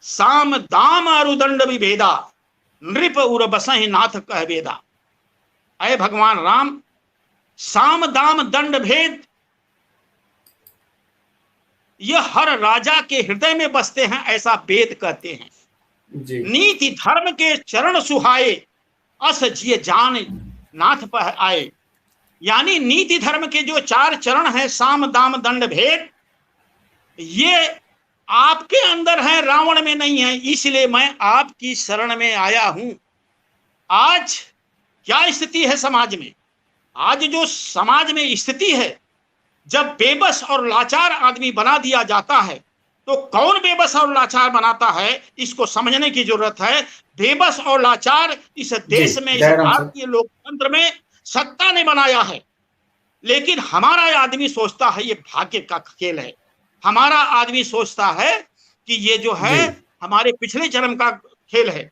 साम दाम अरुदंड विभेदा नृप उर बसहि नाथ कह वेदा। अय भगवान राम, साम दाम दंड भेद यह हर राजा के हृदय में बसते हैं, ऐसा वेद कहते हैं। नीति धर्म के चरण सुहाए अस जिय जान नाथ पर आए। यानी नीति धर्म के जो चार चरण हैं, साम दाम दंड भेद, ये आपके अंदर है, रावण में नहीं है, इसलिए मैं आपकी शरण में आया हूं। आज क्या स्थिति है समाज में? आज जो समाज में स्थिति है, जब बेबस और लाचार आदमी बना दिया जाता है, तो कौन बेबस और लाचार बनाता है इसको समझने की जरूरत है। बेबस और लाचार इस देश में, इस भारतीय लोकतंत्र में सत्ता ने बनाया है, लेकिन हमारा आदमी सोचता है ये भाग्य का खेल है। हमारा आदमी सोचता है कि ये जो है हमारे पिछले जन्म का खेल है।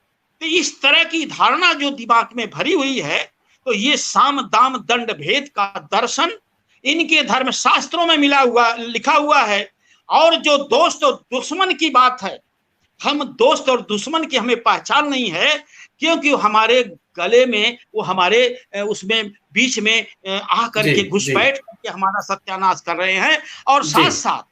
तो इस तरह की धारणा जो दिमाग में भरी हुई है, तो ये साम दाम दंड भेद का दर्शन इनके धर्म शास्त्रों में लिखा हुआ है। और जो दोस्त और दुश्मन की बात है, हम दोस्त और दुश्मन की हमें पहचान नहीं है, क्योंकि हमारे गले में वो हमारे उसमें बीच में आकर के घुसपैठ करके हमारा सत्यानाश कर रहे हैं। और साथ साथ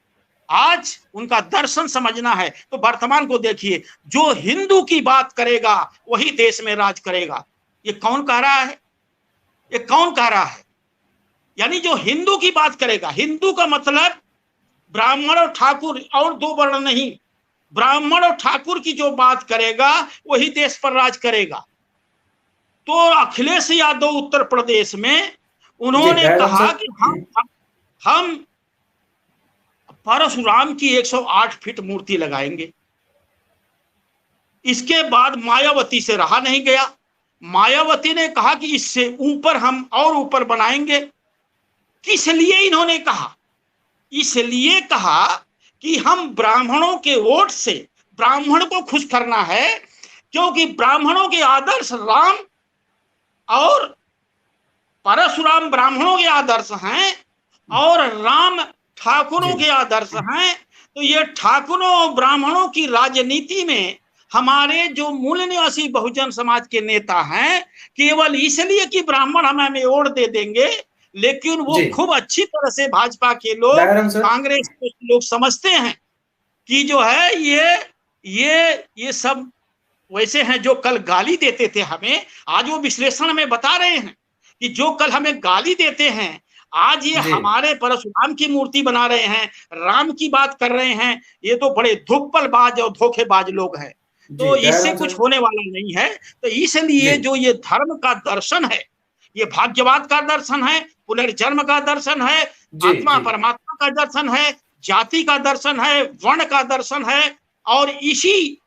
आज उनका दर्शन समझना है तो वर्तमान को देखिए, जो हिंदू की बात करेगा वही देश में राज करेगा। ये कौन कह रहा है? ये कौन कह रहा है? यानी जो हिंदू की बात करेगा, हिंदू का मतलब ब्राह्मण और ठाकुर और दो वर्ण नहीं, ब्राह्मण और ठाकुर की जो बात करेगा वही देश पर राज करेगा। तो अखिलेश यादव उत्तर प्रदेश में उन्होंने कहा कि हम परशुराम की 108 फीट मूर्ति लगाएंगे। इसके बाद मायावती से रहा नहीं गया, मायावती ने कहा कि इससे ऊपर हम और ऊपर बनाएंगे। किस लिए इन्होंने कहा? इसलिए कहा कि हम ब्राह्मणों के वोट से ब्राह्मण को खुश करना है, क्योंकि ब्राह्मणों के आदर्श राम और परशुराम ब्राह्मणों के आदर्श हैं और राम ठाकुरों के आदर्श हैं। तो ये ठाकुरों और ब्राह्मणों की राजनीति में हमारे जो मूल निवासी बहुजन समाज के नेता हैं, केवल इसलिए कि ब्राह्मण हमें वोट दे देंगे, लेकिन वो खूब अच्छी तरह से भाजपा के लोग, कांग्रेस के लोग समझते हैं कि जो है ये सब वैसे हैं जो कल गाली देते थे हमें। आज वो विश्लेषण में बता रहे हैं कि जो कल हमें गाली देते हैं, आज ये हमारे परशुराम की मूर्ति बना रहे हैं, राम की बात कर रहे हैं। ये तो बड़े धुप्पलबाज और धोखेबाज लोग हैं। तो इससे कुछ होने वाला नहीं है। तो इसलिए जो ये धर्म का दर्शन है, ये भाग्यवाद का दर्शन है, पुनर्जन्म का दर्शन है, आत्मा परमात्मा का दर्शन है, जाति का दर्शन है, वर्ण का दर्शन है। और इसी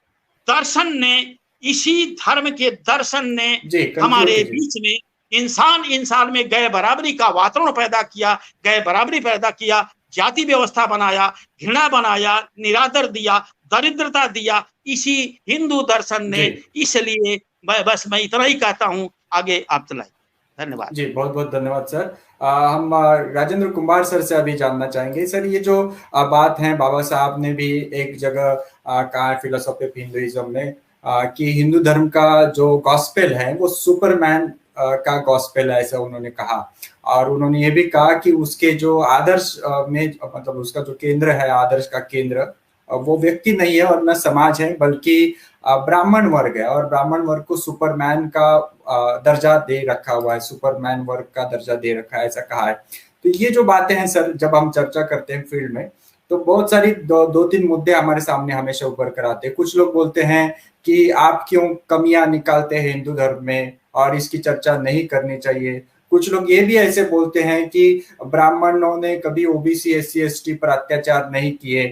दर्शन ने, इसी धर्म के दर्शन ने हमारे बीच में इंसान में गैर बराबरी का वातावरण पैदा किया, गैर बराबरी पैदा किया, जाति व्यवस्था बनाया, घृणा बनाया, निरादर दिया, दरिद्रता दिया, इसी हिंदू दर्शन ने। इसलिए मैं इतना ही कहता हूं, आगे आप चलाइए। धन्यवाद जी, बहुत बहुत धन्यवाद सर। हम राजेंद्र कुमार सर से अभी जानना चाहेंगे। सर, ये जो बात है, बाबा साहब ने भी एक जगह कहा फिलोसॉफी ऑफ हिंदुइज्म में कि हिंदू धर्म का जो गॉस्पेल है वो सुपरमैन का गॉस्पेल है, ऐसा उन्होंने कहा। और उन्होंने ये भी कहा कि उसके जो आदर्श में, मतलब उसका जो केंद्र है, आदर्श का केंद्र वो व्यक्ति नहीं है और न समाज है, बल्कि ब्राह्मण वर्ग है। और ब्राह्मण वर्ग को सुपरमैन का दर्जा दे रखा हुआ है, सुपरमैन वर्ग का दर्जा दे रखा है, ऐसा कहा है। तो ये जो बातें हैं सर, जब हम चर्चा करते हैं फील्ड में, तो बहुत सारी दो तीन मुद्दे हमारे सामने हमेशा उभर कर आते हैं। कुछ लोग बोलते हैं कि आप क्यों कमियां निकालते हैं हिंदू धर्म में और इसकी चर्चा नहीं करनी चाहिए। कुछ लोग ये भी ऐसे बोलते हैं कि ब्राह्मणों ने कभी ओबीसी, SC, ST पर अत्याचार नहीं किए।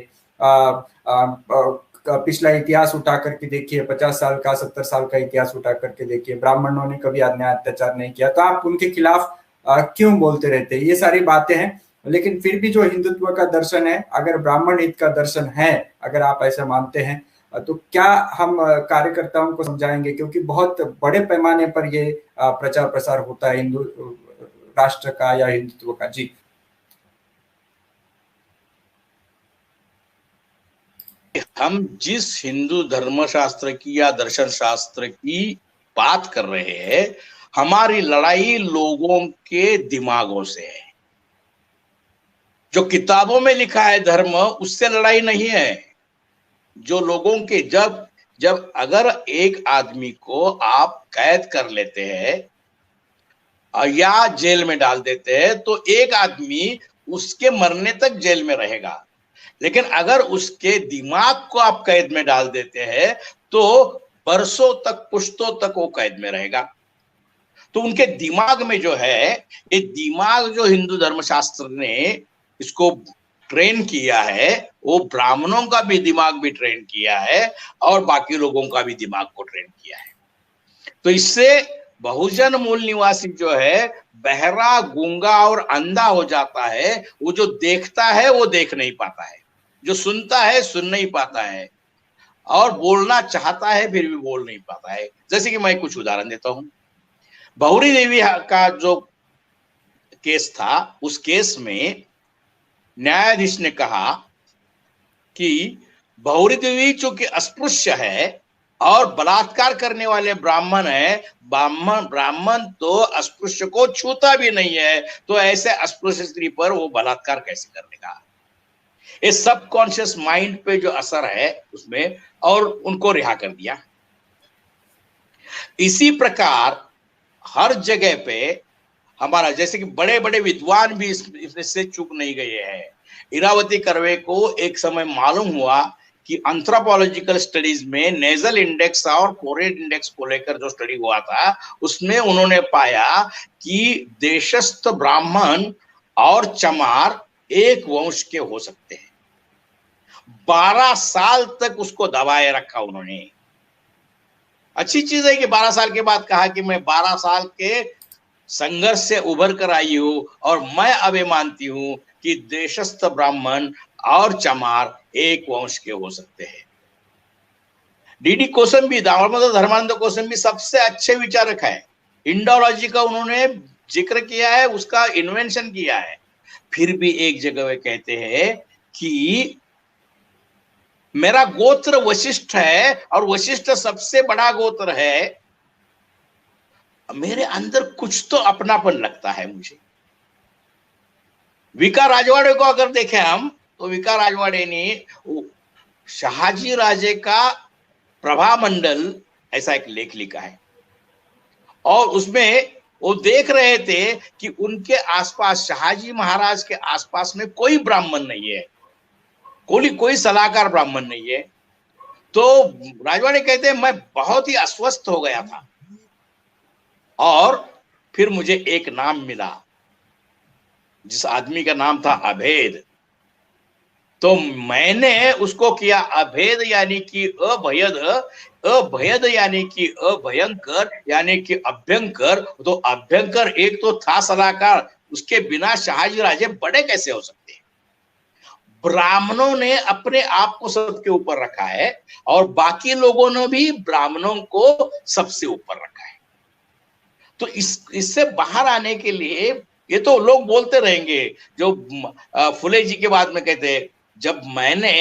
पिछला इतिहास उठा करके देखिए, 50 साल का, 70 साल का इतिहास उठा करके देखिए, ब्राह्मणों ने कभी अन्याय अत्याचार नहीं किया। तो आप उनके खिलाफ क्यों बोलते रहते हैं? ये सारी बातें हैं। लेकिन फिर भी जो हिंदुत्व का दर्शन है, अगर ब्राह्मण हित का दर्शन है, अगर आप ऐसा मानते हैं, तो क्या हम कार्यकर्ताओं को समझाएंगे? क्योंकि बहुत बड़े पैमाने पर ये प्रचार प्रसार होता है हिंदू राष्ट्र का या हिंदुत्व का। जी, हम जिस हिंदू धर्मशास्त्र की या दर्शन शास्त्र की बात कर रहे हैं, हमारी लड़ाई लोगों के दिमागों से है। जो किताबों में लिखा है धर्म, उससे लड़ाई नहीं है। जो लोगों के जब अगर एक आदमी को आप कैद कर लेते हैं या जेल में डाल देते हैं, तो एक आदमी उसके मरने तक जेल में रहेगा। लेकिन अगर उसके दिमाग को आप कैद में डाल देते हैं तो बरसों तक, पुश्तों तक वो कैद में रहेगा। तो उनके दिमाग में जो है, ये दिमाग जो हिंदू धर्मशास्त्र ने इसको ट्रेन किया है, वो ब्राह्मणों का भी दिमाग भी ट्रेन किया है और बाकी लोगों का भी दिमाग को ट्रेन किया है। तो इससे बहुजन मूल निवासी जो है बहरा, गूंगा और अंधा हो जाता है। वो जो देखता है वो देख नहीं पाता है, जो सुनता है सुन नहीं पाता है, और बोलना चाहता है फिर भी बोल नहीं पाता है। जैसे कि मैं कुछ उदाहरण देता हूं। बहुरी देवी का जो केस था, उस केस में न्यायाधीश ने कहा कि बहुरी देवी चूंकि अस्पृश्य है और बलात्कार करने वाले ब्राह्मण है, ब्राह्मण तो अस्पृश्य को छूता भी नहीं है, तो ऐसे अस्पृश्य स्त्री पर वो बलात्कार कैसे कर लेगा। ये सबकॉन्शियस माइंड पे जो असर है उसमें, और उनको रिहा कर दिया। इसी प्रकार हर जगह पे हमारा, जैसे कि बड़े बड़े विद्वान भी इससे चूक नहीं गए हैं। इरावती कर्वे को एक समय मालूम हुआ कि एंथ्रोपोलॉजिकल स्टडीज में नेजल इंडेक्स और फोरहेड इंडेक्स को लेकर जो स्टडी हुआ था, उसमें उन्होंने पाया कि देशस्थ ब्राह्मण और चमार एक वंश के हो सकते हैं। 12 साल तक उसको दबाए रखा उन्होंने। अच्छी चीज है कि 12 साल के बाद कहा कि मैं 12 साल के संघर्ष से उभर कर आई हूं और मैं अब ये मानती हूं कि देशस्थ ब्राह्मण और चमार एक वंश के हो सकते हैं। डीडी कोसंबी, दामोदर धर्मानंद कोसंबी सबसे अच्छे विचारक है। इंडोलॉजी का उन्होंने जिक्र किया है, उसका इन्वेंशन किया है। फिर भी एक जगह वे कहते हैं कि मेरा गोत्र वशिष्ठ है और वशिष्ठ सबसे बड़ा गोत्र है, मेरे अंदर कुछ तो अपनापन लगता है मुझे। विका राजवाड़े को अगर देखें हम, तो विका राजवाड़े ने शहाजी राजे का प्रभा मंडल ऐसा एक लेख लिखा है, और उसमें वो देख रहे थे कि उनके आसपास, शहाजी महाराज के आसपास में कोई ब्राह्मण नहीं है, कोई सलाहकार ब्राह्मण नहीं है। तो राजवाड़े कहते हैं मैं बहुत ही अस्वस्थ हो गया था, और फिर मुझे एक नाम मिला, जिस आदमी का नाम था अभेद। तो मैंने उसको किया अभेद यानी कि अभयद, अभयद यानी कि अभयंकर यानी कि अभ्यंकर। तो अभ्यंकर एक तो था सलाहकार, उसके बिना शहाजी राजे बड़े कैसे हो सकते हैं। ब्राह्मणों ने अपने आप को सबके ऊपर रखा है और बाकी लोगों ने भी ब्राह्मणों को सबसे ऊपर रखा है। तो इससे बाहर आने के लिए, ये तो लोग बोलते रहेंगे, जो फुले जी के बाद में कहते हैं, जब मैंने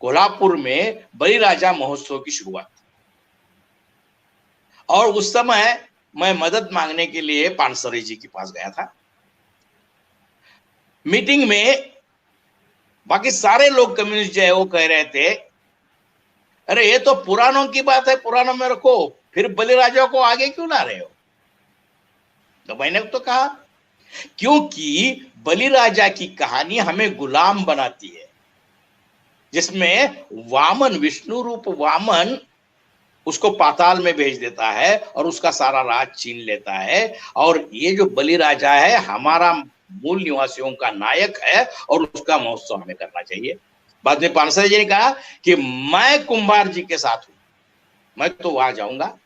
कोल्हापुर में बलिराजा महोत्सव की शुरुआत की और उस समय मैं मदद मांगने के लिए पानसरे जी के पास गया था। मीटिंग में बाकी सारे लोग कम्युनिस्ट जो है वो कह रहे थे, अरे ये तो पुराणों की बात है, पुराणों में रखो, फिर बलिराजा को आगे क्यों ला रहे हो। तो मैंने तो कहा क्योंकि बलिराजा की कहानी हमें गुलाम बनाती है, जिसमें वामन, विष्णु रूप वामन उसको पाताल में भेज देता है और उसका सारा राज छीन लेता है। और ये जो बलिराजा है हमारा मूल निवासियों का नायक है और उसका महोत्सव हमें करना चाहिए। बाद में पानसरे जी ने कहा कि मैं कुंभार जी के साथ हूं, मैं तो वहां जाऊंगा।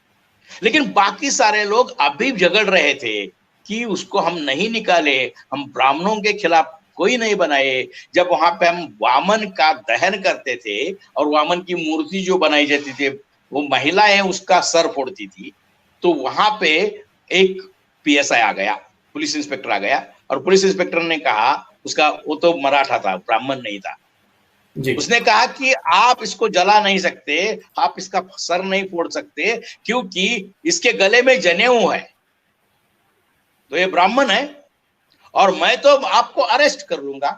लेकिन बाकी सारे लोग अभी झगड़ रहे थे कि उसको हम नहीं निकाले, हम ब्राह्मणों के खिलाफ कोई नहीं बनाए। जब वहां पे हम वामन का दहन करते थे और वामन की मूर्ति जो बनाई जाती थी, वो महिलाएं उसका सर फोड़ती थी, तो वहां पे एक पीएसआई आ गया, पुलिस इंस्पेक्टर आ गया, और पुलिस इंस्पेक्टर ने कहा, उसका वो तो मराठा था, ब्राह्मण नहीं था जी। उसने कहा कि आप इसको जला नहीं सकते, आप इसका सर नहीं फोड़ सकते, क्योंकि इसके गले में जनेऊ है, तो ये ब्राह्मण है और मैं तो आपको अरेस्ट कर लूंगा,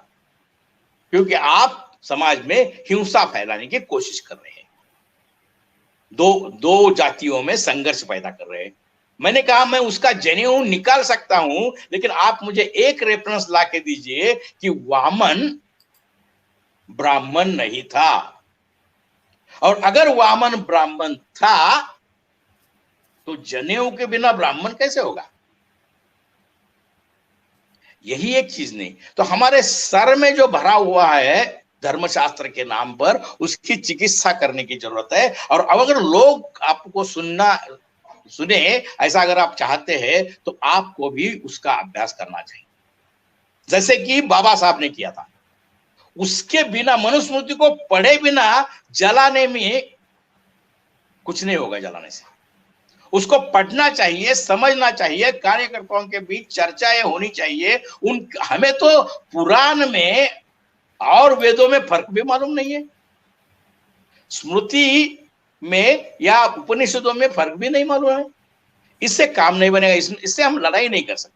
क्योंकि आप समाज में हिंसा फैलाने की कोशिश कर रहे हैं, दो जातियों में संघर्ष पैदा कर रहे हैं। मैंने कहा मैं उसका जनेऊ निकाल सकता हूं, लेकिन आप मुझे एक रेफरेंस ला के दीजिए कि वामन ब्राह्मण नहीं था। और अगर वामन ब्राह्मण था तो जनेऊ के बिना ब्राह्मण कैसे होगा? यही एक चीज नहीं तो हमारे सर में जो भरा हुआ है धर्मशास्त्र के नाम पर, उसकी चिकित्सा करने की जरूरत है। और अब अगर लोग आपको सुने ऐसा अगर आप चाहते हैं तो आपको भी उसका अभ्यास करना चाहिए, जैसे कि बाबा साहब ने किया था। उसके बिना, मनुस्मृति को पढ़े बिना जलाने में कुछ नहीं होगा। जलाने से उसको पढ़ना चाहिए, समझना चाहिए, कार्यकर्ताओं के बीच चर्चाएं होनी चाहिए। हमें तो पुराण में और वेदों में फर्क भी मालूम नहीं है, स्मृति में या उपनिषदों में फर्क भी नहीं मालूम है। इससे काम नहीं बनेगा, इससे हम लड़ाई नहीं कर सकते,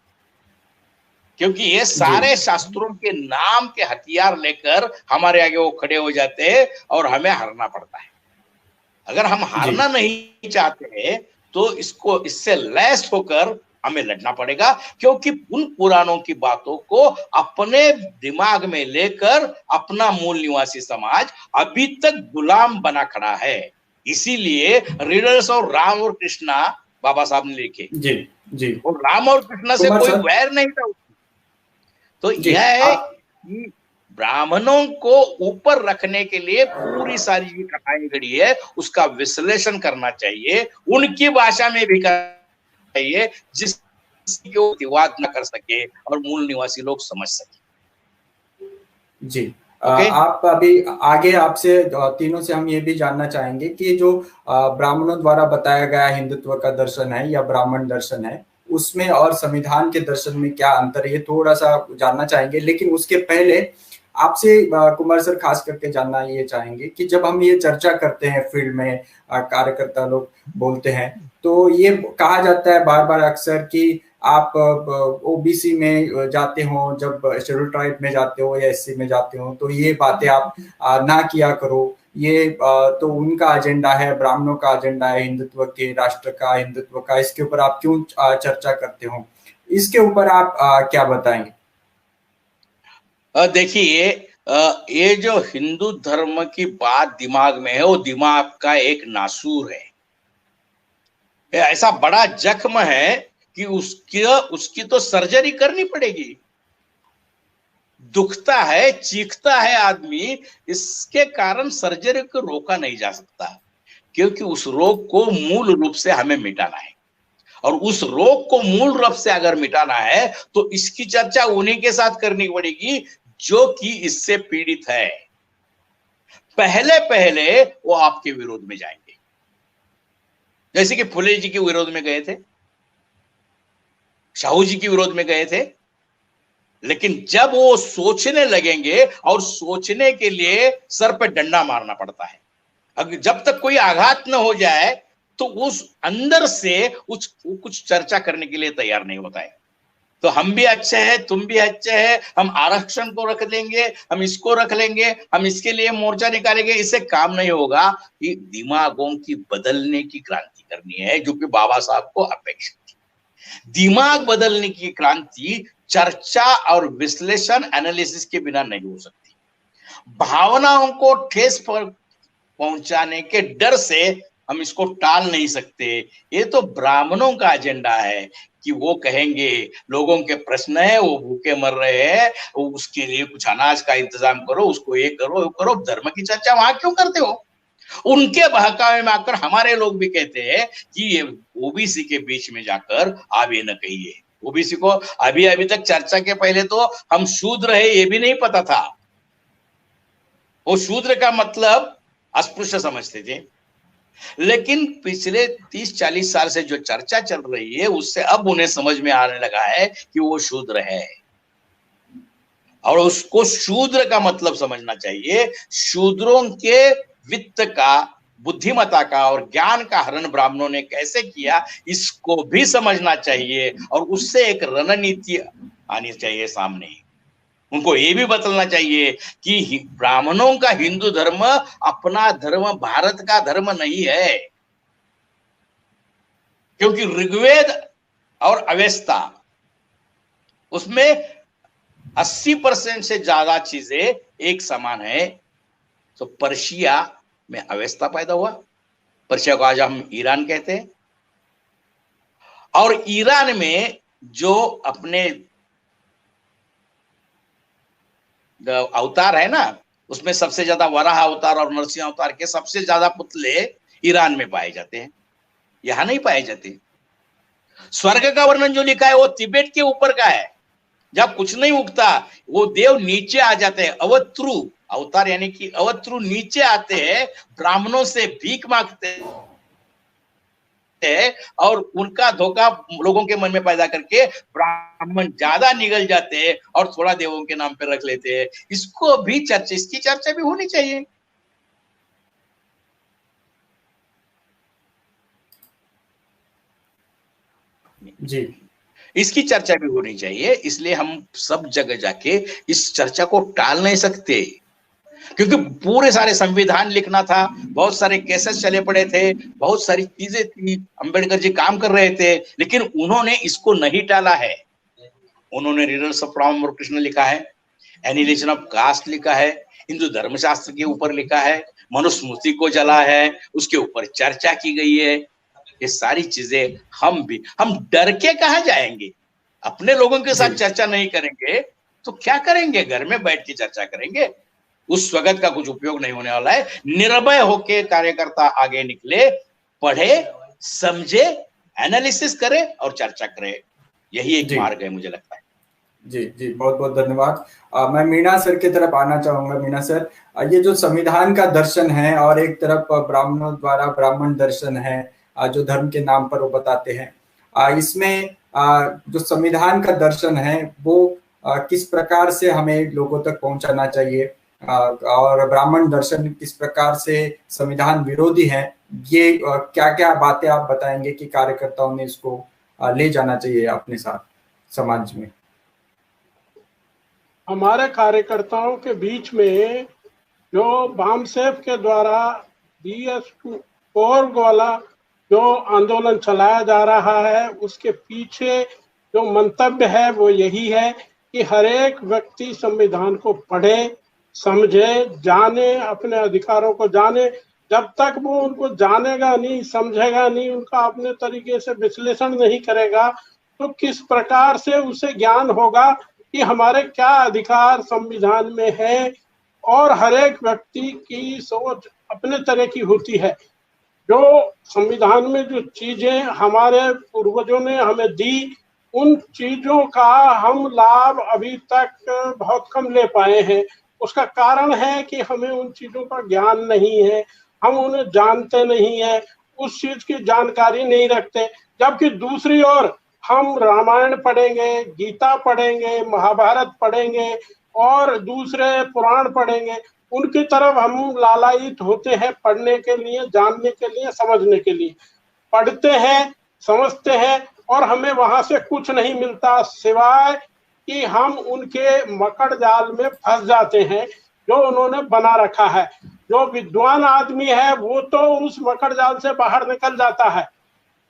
क्योंकि ये सारे शास्त्रों के नाम के हथियार लेकर हमारे आगे वो खड़े हो जाते हैं और हमें हारना पड़ता है। अगर हम हारना नहीं चाहते तो इससे लैस होकर हमें लड़ना पड़ेगा, क्योंकि उन पुराणों की बातों को अपने दिमाग में लेकर अपना मूल निवासी समाज अभी तक गुलाम बना खड़ा है। इसीलिए रीडर्स और राम और कृष्णा बाबा साहब ने लिखे जी और राम और कृष्णा से कोई वैर नहीं था। तो यह है कि ब्राह्मणों को ऊपर रखने के लिए पूरी सारी जो कथाएं घड़ी है उसका विश्लेषण करना चाहिए, उनकी भाषा में भी करना चाहिए, जिससे वो विवाद न कर सके और मूल निवासी लोग समझ सके। जी आप अभी आगे आपसे तीनों से हम ये भी जानना चाहेंगे कि जो ब्राह्मणों द्वारा बताया गया हिंदुत्व का दर्शन है या ब्राह्मण दर्शन है, उसमें और संविधान के दर्शन में क्या अंतर है, ये थोड़ा सा जानना चाहेंगे। लेकिन उसके पहले आपसे कुमार सर खास करके जानना ये चाहेंगे कि जब हम ये चर्चा करते हैं फील्ड में, कार्यकर्ता लोग बोलते हैं, तो ये कहा जाता है बार बार अक्सर कि आप ओबीसी में जाते हो, जब शेड्यूल ट्राइब में जाते हो या एससी में जाते हो, तो ये बातें आप ना किया करो, ये तो उनका एजेंडा है, ब्राह्मणों का एजेंडा है हिंदुत्व के, राष्ट्र का, हिंदुत्व का, इसके ऊपर आप क्यों चर्चा करते हो? इसके ऊपर आप क्या बताएंगे? देखिए, ये जो हिंदू धर्म की बात दिमाग में है वो दिमाग का एक नासूर है, ऐसा बड़ा जख्म है कि उसकी तो सर्जरी करनी पड़ेगी। दुखता है, चीखता है आदमी, इसके कारण सर्जरी को रोका नहीं जा सकता, क्योंकि उस रोग को मूल रूप से हमें मिटाना है। और उस रोग को मूल रूप से अगर मिटाना है तो इसकी चर्चा उन्हीं के साथ करनी पड़ेगी जो कि इससे पीड़ित है। पहले पहले वो आपके विरोध में जाएंगे, जैसे कि फुले जी के विरोध में गए थे, शाहू जी के विरोध में गए थे। लेकिन जब वो सोचने लगेंगे, और सोचने के लिए सर पे डंडा मारना पड़ता है, अगर जब तक कोई आघात न हो जाए तो उस अंदर से कुछ चर्चा करने के लिए तैयार नहीं होता है। तो हम भी अच्छे हैं, तुम भी अच्छे हैं, हम आरक्षण को रख देंगे, हम इसको रख लेंगे, हम इसके लिए मोर्चा निकालेंगे, इससे काम नहीं होगा। ये दिमागों की बदलने की क्रांति करनी है, जो कि बाबा साहब को अपेक्षित थी। दिमाग बदलने की क्रांति चर्चा और विश्लेषण, एनालिसिस के बिना नहीं हो सकती। भावनाओं को ठेस पर पहुंचाने के डर से हम इसको टाल नहीं सकते। ये तो ब्राह्मणों का एजेंडा है कि वो कहेंगे लोगों के प्रश्न है, वो भूखे मर रहे हैं, उसके लिए कुछ अनाज का इंतजाम करो, उसको ये करो, वो करो। धर्म की चर्चा वहां क्यों करते हो? उनके बहकावे में आकर हमारे लोग भी कहते हैं कि ये ओबीसी के बीच में जाकर आप ये न कहिए। ओबीसी को अभी तक चर्चा के पहले तो हम शूद्र है ये भी नहीं पता था। वो शूद्र का मतलब अस्पृश्य समझते थे। लेकिन पिछले 30-40 साल से जो चर्चा चल रही है उससे अब उन्हें समझ में आने लगा है कि वो शूद्र है, और उसको शूद्र का मतलब समझना चाहिए। शूद्रों के वित्त का, बुद्धिमत्ता का और ज्ञान का हरण ब्राह्मणों ने कैसे किया, इसको भी समझना चाहिए, और उससे एक रणनीति आनी चाहिए सामने। उनको ये भी बतलाना चाहिए कि ब्राह्मणों का हिंदू धर्म अपना धर्म, भारत का धर्म नहीं है, क्योंकि ऋग्वेद और अवेस्ता उसमें 80% से ज्यादा चीजें एक समान है। तो पर्शिया में अवस्था पैदा हुआ। पर्शिया को आज हम ईरान कहते हैं। और ईरान में जो अपने अवतार है ना, उसमें सबसे ज्यादा वराह अवतार और नरसिंह अवतार के सबसे ज्यादा पुतले ईरान में पाए जाते हैं, यहां नहीं पाए जाते। स्वर्ग का वर्णन जो लिखा है वो तिब्बत के ऊपर का है, जब कुछ नहीं उगता वो देव नीचे आ जाते हैं। अवत्रु अवतार यानी कि अवत्रु नीचे आते हैं, ब्राह्मणों से भीख मांगते हैं और उनका धोखा लोगों के मन में पैदा करके ब्राह्मण ज्यादा निगल जाते हैं और थोड़ा देवों के नाम पे रख लेते हैं। इसको भी इसकी चर्चा भी होनी चाहिए। जी, इसकी चर्चा भी होनी चाहिए। इसलिए हम सब जगह जाके इस चर्चा को टाल नहीं सकते, क्योंकि पूरे सारे संविधान लिखना था, बहुत सारे केसेस चले पड़े थे, बहुत सारी चीजें थी, अंबेडकर जी काम कर रहे थे, लेकिन उन्होंने इसको नहीं टाला है। उन्होंने रिडल्स ऑफ राम और कृष्ण लिखा है, एनिहिलेशन ऑफ कास्ट लिखा है, हिंदू धर्मशास्त्र के ऊपर लिखा है, मनुस्मृति को जला है, उसके ऊपर चर्चा की गई है। ये सारी चीजें हम डर के कहाँ जाएंगे? अपने लोगों के साथ चर्चा नहीं करेंगे तो क्या करेंगे? घर में बैठ के चर्चा करेंगे, उस वक्त का कुछ उपयोग नहीं होने वाला है। निर्भय होके कार्यकर्ता आगे निकले, पढ़े, समझे, एनालिसिस करे और चर्चा करे। यही एक मार्ग है, मुझे लगता है। जी जी, बहुत बहुत धन्यवाद। मैं मीणा सर की तरफ आना चाहूंगा। मीणा सर, ये जो संविधान का दर्शन है और एक तरफ ब्राह्मणों द्वारा ब्राह्मण दर्शन है, जो धर्म के नाम पर वो बताते हैं, इसमें जो संविधान का दर्शन है वो किस प्रकार से हमें लोगों तक पहुंचाना चाहिए, और ब्राह्मण दर्शन किस प्रकार से संविधान विरोधी है, ये क्या क्या बातें आप बताएंगे कि कार्यकर्ताओं ने इसको ले जाना चाहिए अपने साथ समाज में? हमारे कार्यकर्ताओं के बीच में जो बामसेफ के द्वारा BS4 वाला जो आंदोलन चलाया जा रहा है, उसके पीछे जो मंतव्य है वो यही है कि हर एक व्यक्ति संविधान को पढ़े, समझे, जाने, अपने अधिकारों को जाने। जब तक वो उनको जानेगा नहीं, समझेगा नहीं, उनका अपने तरीके से विश्लेषण नहीं करेगा, तो किस प्रकार से उसे ज्ञान होगा कि हमारे क्या अधिकार संविधान में है। और हर एक व्यक्ति की सोच अपने तरह की होती है। जो संविधान में जो चीजें हमारे पूर्वजों ने हमें दी, उन चीजों का हम लाभ अभी तक बहुत कम ले पाए हैं। उसका कारण है कि हमें उन चीजों का ज्ञान नहीं है, हम उन्हें जानते नहीं है, उस चीज की जानकारी नहीं रखते। जबकि दूसरी ओर हम रामायण पढ़ेंगे, गीता पढ़ेंगे, महाभारत पढ़ेंगे और दूसरे पुराण पढ़ेंगे, उनकी तरफ हम लालायित होते हैं पढ़ने के लिए, जानने के लिए, समझने के लिए। पढ़ते हैं, समझते हैं और हमें वहां से कुछ नहीं मिलता सिवाय कि हम उनके मकड़ जाल में फंस जाते हैं जो उन्होंने बना रखा है। जो विद्वान आदमी है वो तो उस मकड़ जाल से बाहर निकल जाता है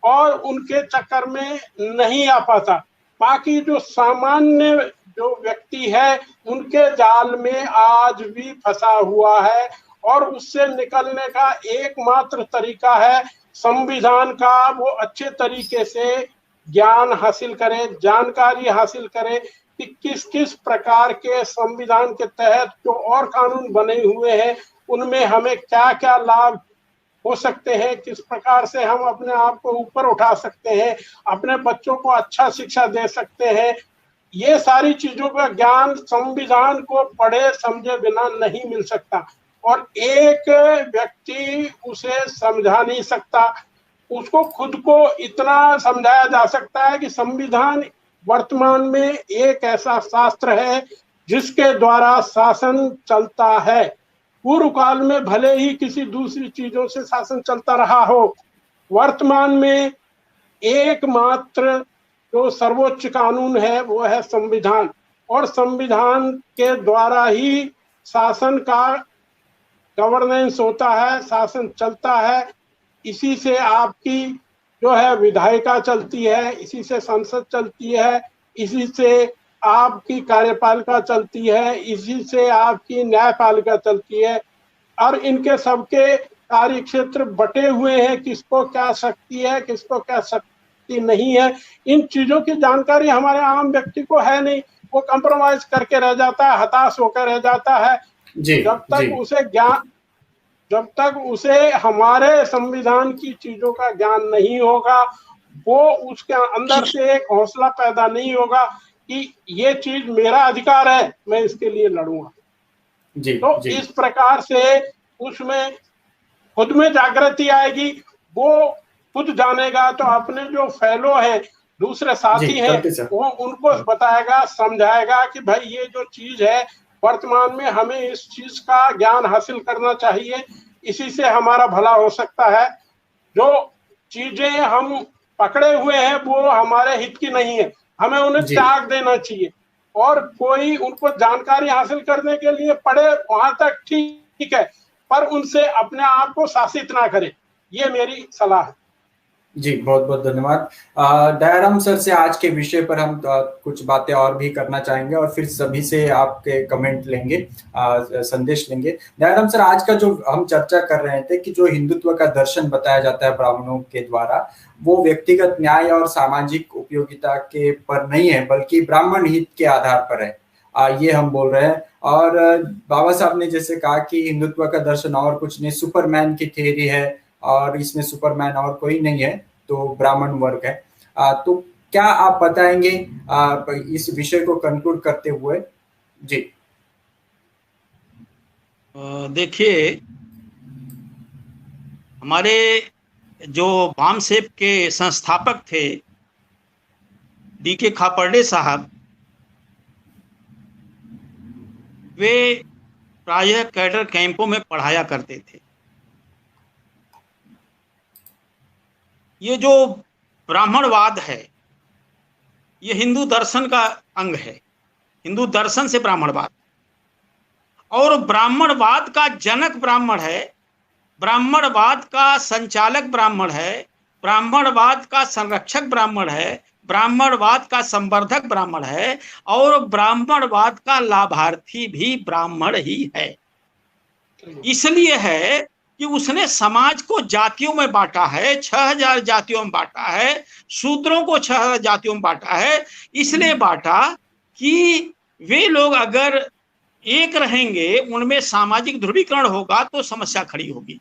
और उनके चक्कर में नहीं आ पाता। बाकी जो सामान्य जो व्यक्ति है उनके जाल में आज भी फंसा हुआ है और उससे निकलने का एकमात्र तरीका है संविधान का वो अच्छे तरीके से ज्ञान हासिल करें, जानकारी हासिल करें कि किस किस प्रकार के संविधान के तहत जो और कानून बने हुए हैं उनमें हमें क्या क्या लाभ हो सकते हैं, किस प्रकार से हम अपने आप को ऊपर उठा सकते हैं, अपने बच्चों को अच्छा शिक्षा दे सकते हैं। ये सारी चीजों का ज्ञान संविधान को पढ़े समझे बिना नहीं मिल सकता और एक व्यक्ति उसे समझा नहीं सकता। उसको खुद को इतना समझाया जा सकता है कि संविधान वर्तमान में एक ऐसा शास्त्र है जिसके द्वारा शासन चलता है। पूर्व काल में भले ही किसी दूसरी चीजों से शासन चलता रहा हो, वर्तमान में एकमात्र जो सर्वोच्च कानून है वो है संविधान और संविधान के द्वारा ही शासन का गवर्नेंस होता है, शासन चलता है। इसी से आपकी जो है विधायिका चलती है, इसी से संसद चलती है, इसी से आपकी कार्यपालिका चलती है, इसी से आपकी न्यायपालिका चलती है, और इनके सबके कार्य क्षेत्र बटे हुए हैं, किसको क्या शक्ति है, किसको क्या शक्ति नहीं है। इन चीजों की जानकारी हमारे आम व्यक्ति को है नहीं, वो कंप्रोमाइज करके रह जाता है, हताश होकर रह जाता है। जब तक उसे हमारे संविधान की चीजों का ज्ञान नहीं होगा, वो उसके अंदर से एक हौसला पैदा नहीं होगा कि ये चीज मेरा अधिकार है, मैं इसके लिए लड़ूंगा। तो इस प्रकार से उसमें खुद में जागृति आएगी, वो खुद जानेगा, तो अपने जो फेलो है, दूसरे साथी हैं, वो उनको बताएगा, समझाएगा कि भाई ये जो चीज है वर्तमान में हमें इस चीज का ज्ञान हासिल करना चाहिए, इसी से हमारा भला हो सकता है। जो चीजें हम पकड़े हुए हैं वो हमारे हित की नहीं है, हमें उन्हें त्याग देना चाहिए, और कोई उनको जानकारी हासिल करने के लिए पढ़े वहां तक ठीक है, पर उनसे अपने आप को शासित ना करे, ये मेरी सलाह है। जी, बहुत बहुत धन्यवाद। दयाराम सर से आज के विषय पर हम कुछ बातें और भी करना चाहेंगे और फिर सभी से आपके कमेंट लेंगे, संदेश लेंगे। दयाराम सर, आज का जो हम चर्चा कर रहे थे कि जो हिंदुत्व का दर्शन बताया जाता है ब्राह्मणों के द्वारा, वो व्यक्तिगत न्याय और सामाजिक उपयोगिता के पर नहीं है, बल्कि ब्राह्मण हित के आधार पर है, ये हम बोल रहे हैं। और बाबा साहब ने जैसे कहा कि हिंदुत्व का दर्शन और कुछ नहीं, सुपरमैन की थ्योरी है और इसमें सुपरमैन और कोई नहीं है, तो ब्राह्मण वर्ग है। तो क्या आप बताएंगे इस विषय को कंक्लूड करते हुए? जी देखिए, हमारे जो वामसेप के संस्थापक थे डीके खापर्डे साहब, वे प्रायः कैडर कैंपों में पढ़ाया करते थे। ये जो ब्राह्मणवाद है, ये हिंदू दर्शन का अंग है, हिंदू दर्शन से ब्राह्मणवाद, और ब्राह्मणवाद का जनक ब्राह्मण है, ब्राह्मणवाद का संचालक ब्राह्मण है, ब्राह्मणवाद का संरक्षक ब्राह्मण है, ब्राह्मणवाद का संवर्धक ब्राह्मण है, और ब्राह्मणवाद का लाभार्थी भी ब्राह्मण ही है। इसलिए है कि उसने समाज को जातियों में बांटा है, 6000 जातियों में बांटा है, शूद्रों को 6000 जातियों में बांटा है। इसलिए बांटा कि वे लोग अगर एक रहेंगे, उनमें सामाजिक ध्रुवीकरण होगा तो समस्या खड़ी होगी।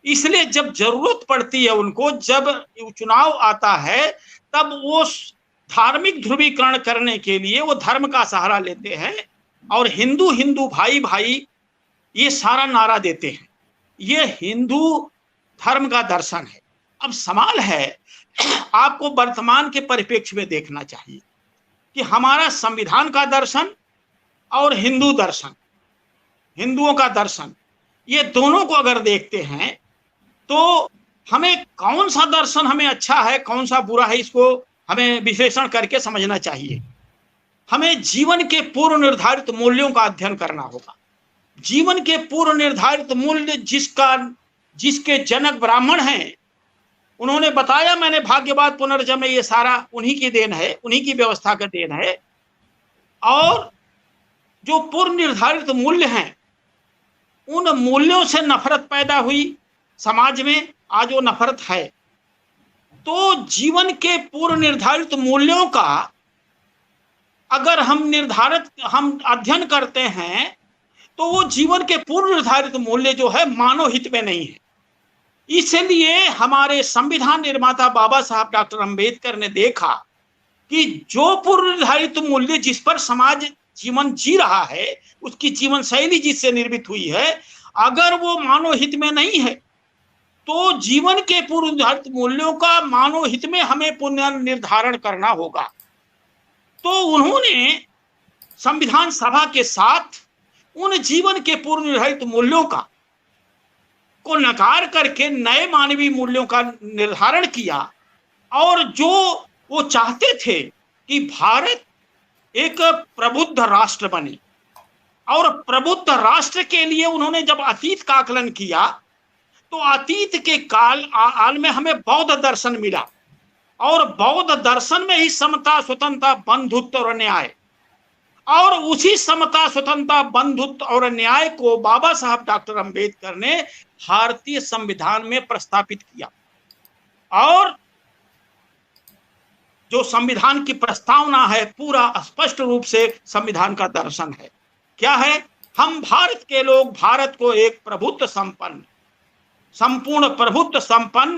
इसलिए जब जरूरत पड़ती है उनको, जब चुनाव आता है, तब वो धार्मिक ध्रुवीकरण करने के लिए वो धर्म का सहारा लेते हैं और हिंदू हिंदू भाई भाई ये सारा नारा देते हैं। ये हिंदू धर्म का दर्शन है। अब सवाल है, आपको वर्तमान के परिप्रेक्ष्य में देखना चाहिए कि हमारा संविधान का दर्शन और हिंदू दर्शन, हिंदुओं का दर्शन, ये दोनों को अगर देखते हैं तो हमें कौन सा दर्शन हमें अच्छा है, कौन सा बुरा है, इसको हमें विश्लेषण करके समझना चाहिए। हमें जीवन के पूर्व निर्धारित मूल्यों का अध्ययन करना होगा। जीवन के पूर्व निर्धारित मूल्य जिसके जनक ब्राह्मण हैं, उन्होंने बताया, मैंने भाग्यवाद पुनर्जन्म, ये सारा उन्हीं की देन है, उन्हीं की व्यवस्था का देन है। और जो पूर्व निर्धारित मूल्य हैं, उन मूल्यों से नफरत पैदा हुई समाज में, आज वो नफरत है। तो जीवन के पूर्व निर्धारित मूल्यों का अगर हम अध्ययन करते हैं, तो वो जीवन के पूर्व निर्धारित मूल्य जो है मानव हित में नहीं है। इसलिए हमारे संविधान निर्माता बाबा साहब डॉक्टर अंबेडकर ने देखा कि जो पूर्व निर्धारित मूल्य जिस पर समाज जीवन जी रहा है, उसकी जीवन शैली जिससे निर्मित हुई है, अगर वो मानव हित में नहीं है, तो जीवन के पूर्व निर्धारित मूल्यों का मानव हित में हमें पुनर्निर्धारण करना होगा। तो उन्होंने संविधान सभा के साथ उन जीवन के पूर्व निर्धारित मूल्यों को नकार करके नए मानवीय मूल्यों का निर्धारण किया। और जो वो चाहते थे कि भारत एक प्रबुद्ध राष्ट्र बने, और प्रबुद्ध राष्ट्र के लिए उन्होंने जब अतीत का आकलन किया, तो अतीत के काल में हमें बौद्ध दर्शन मिला, और बौद्ध दर्शन में ही समता, स्वतंत्रता, बंधुत्व और न्याय, और उसी समता, स्वतंत्रता, बंधुत्व और न्याय को बाबा साहब डॉक्टर अंबेडकर ने भारतीय संविधान में प्रस्तावित किया। और जो संविधान की प्रस्तावना है पूरा स्पष्ट रूप से संविधान का दर्शन है। क्या है? हम भारत के लोग भारत को एक प्रभुत्व संपन्न, संपूर्ण प्रभुत्व संपन्न,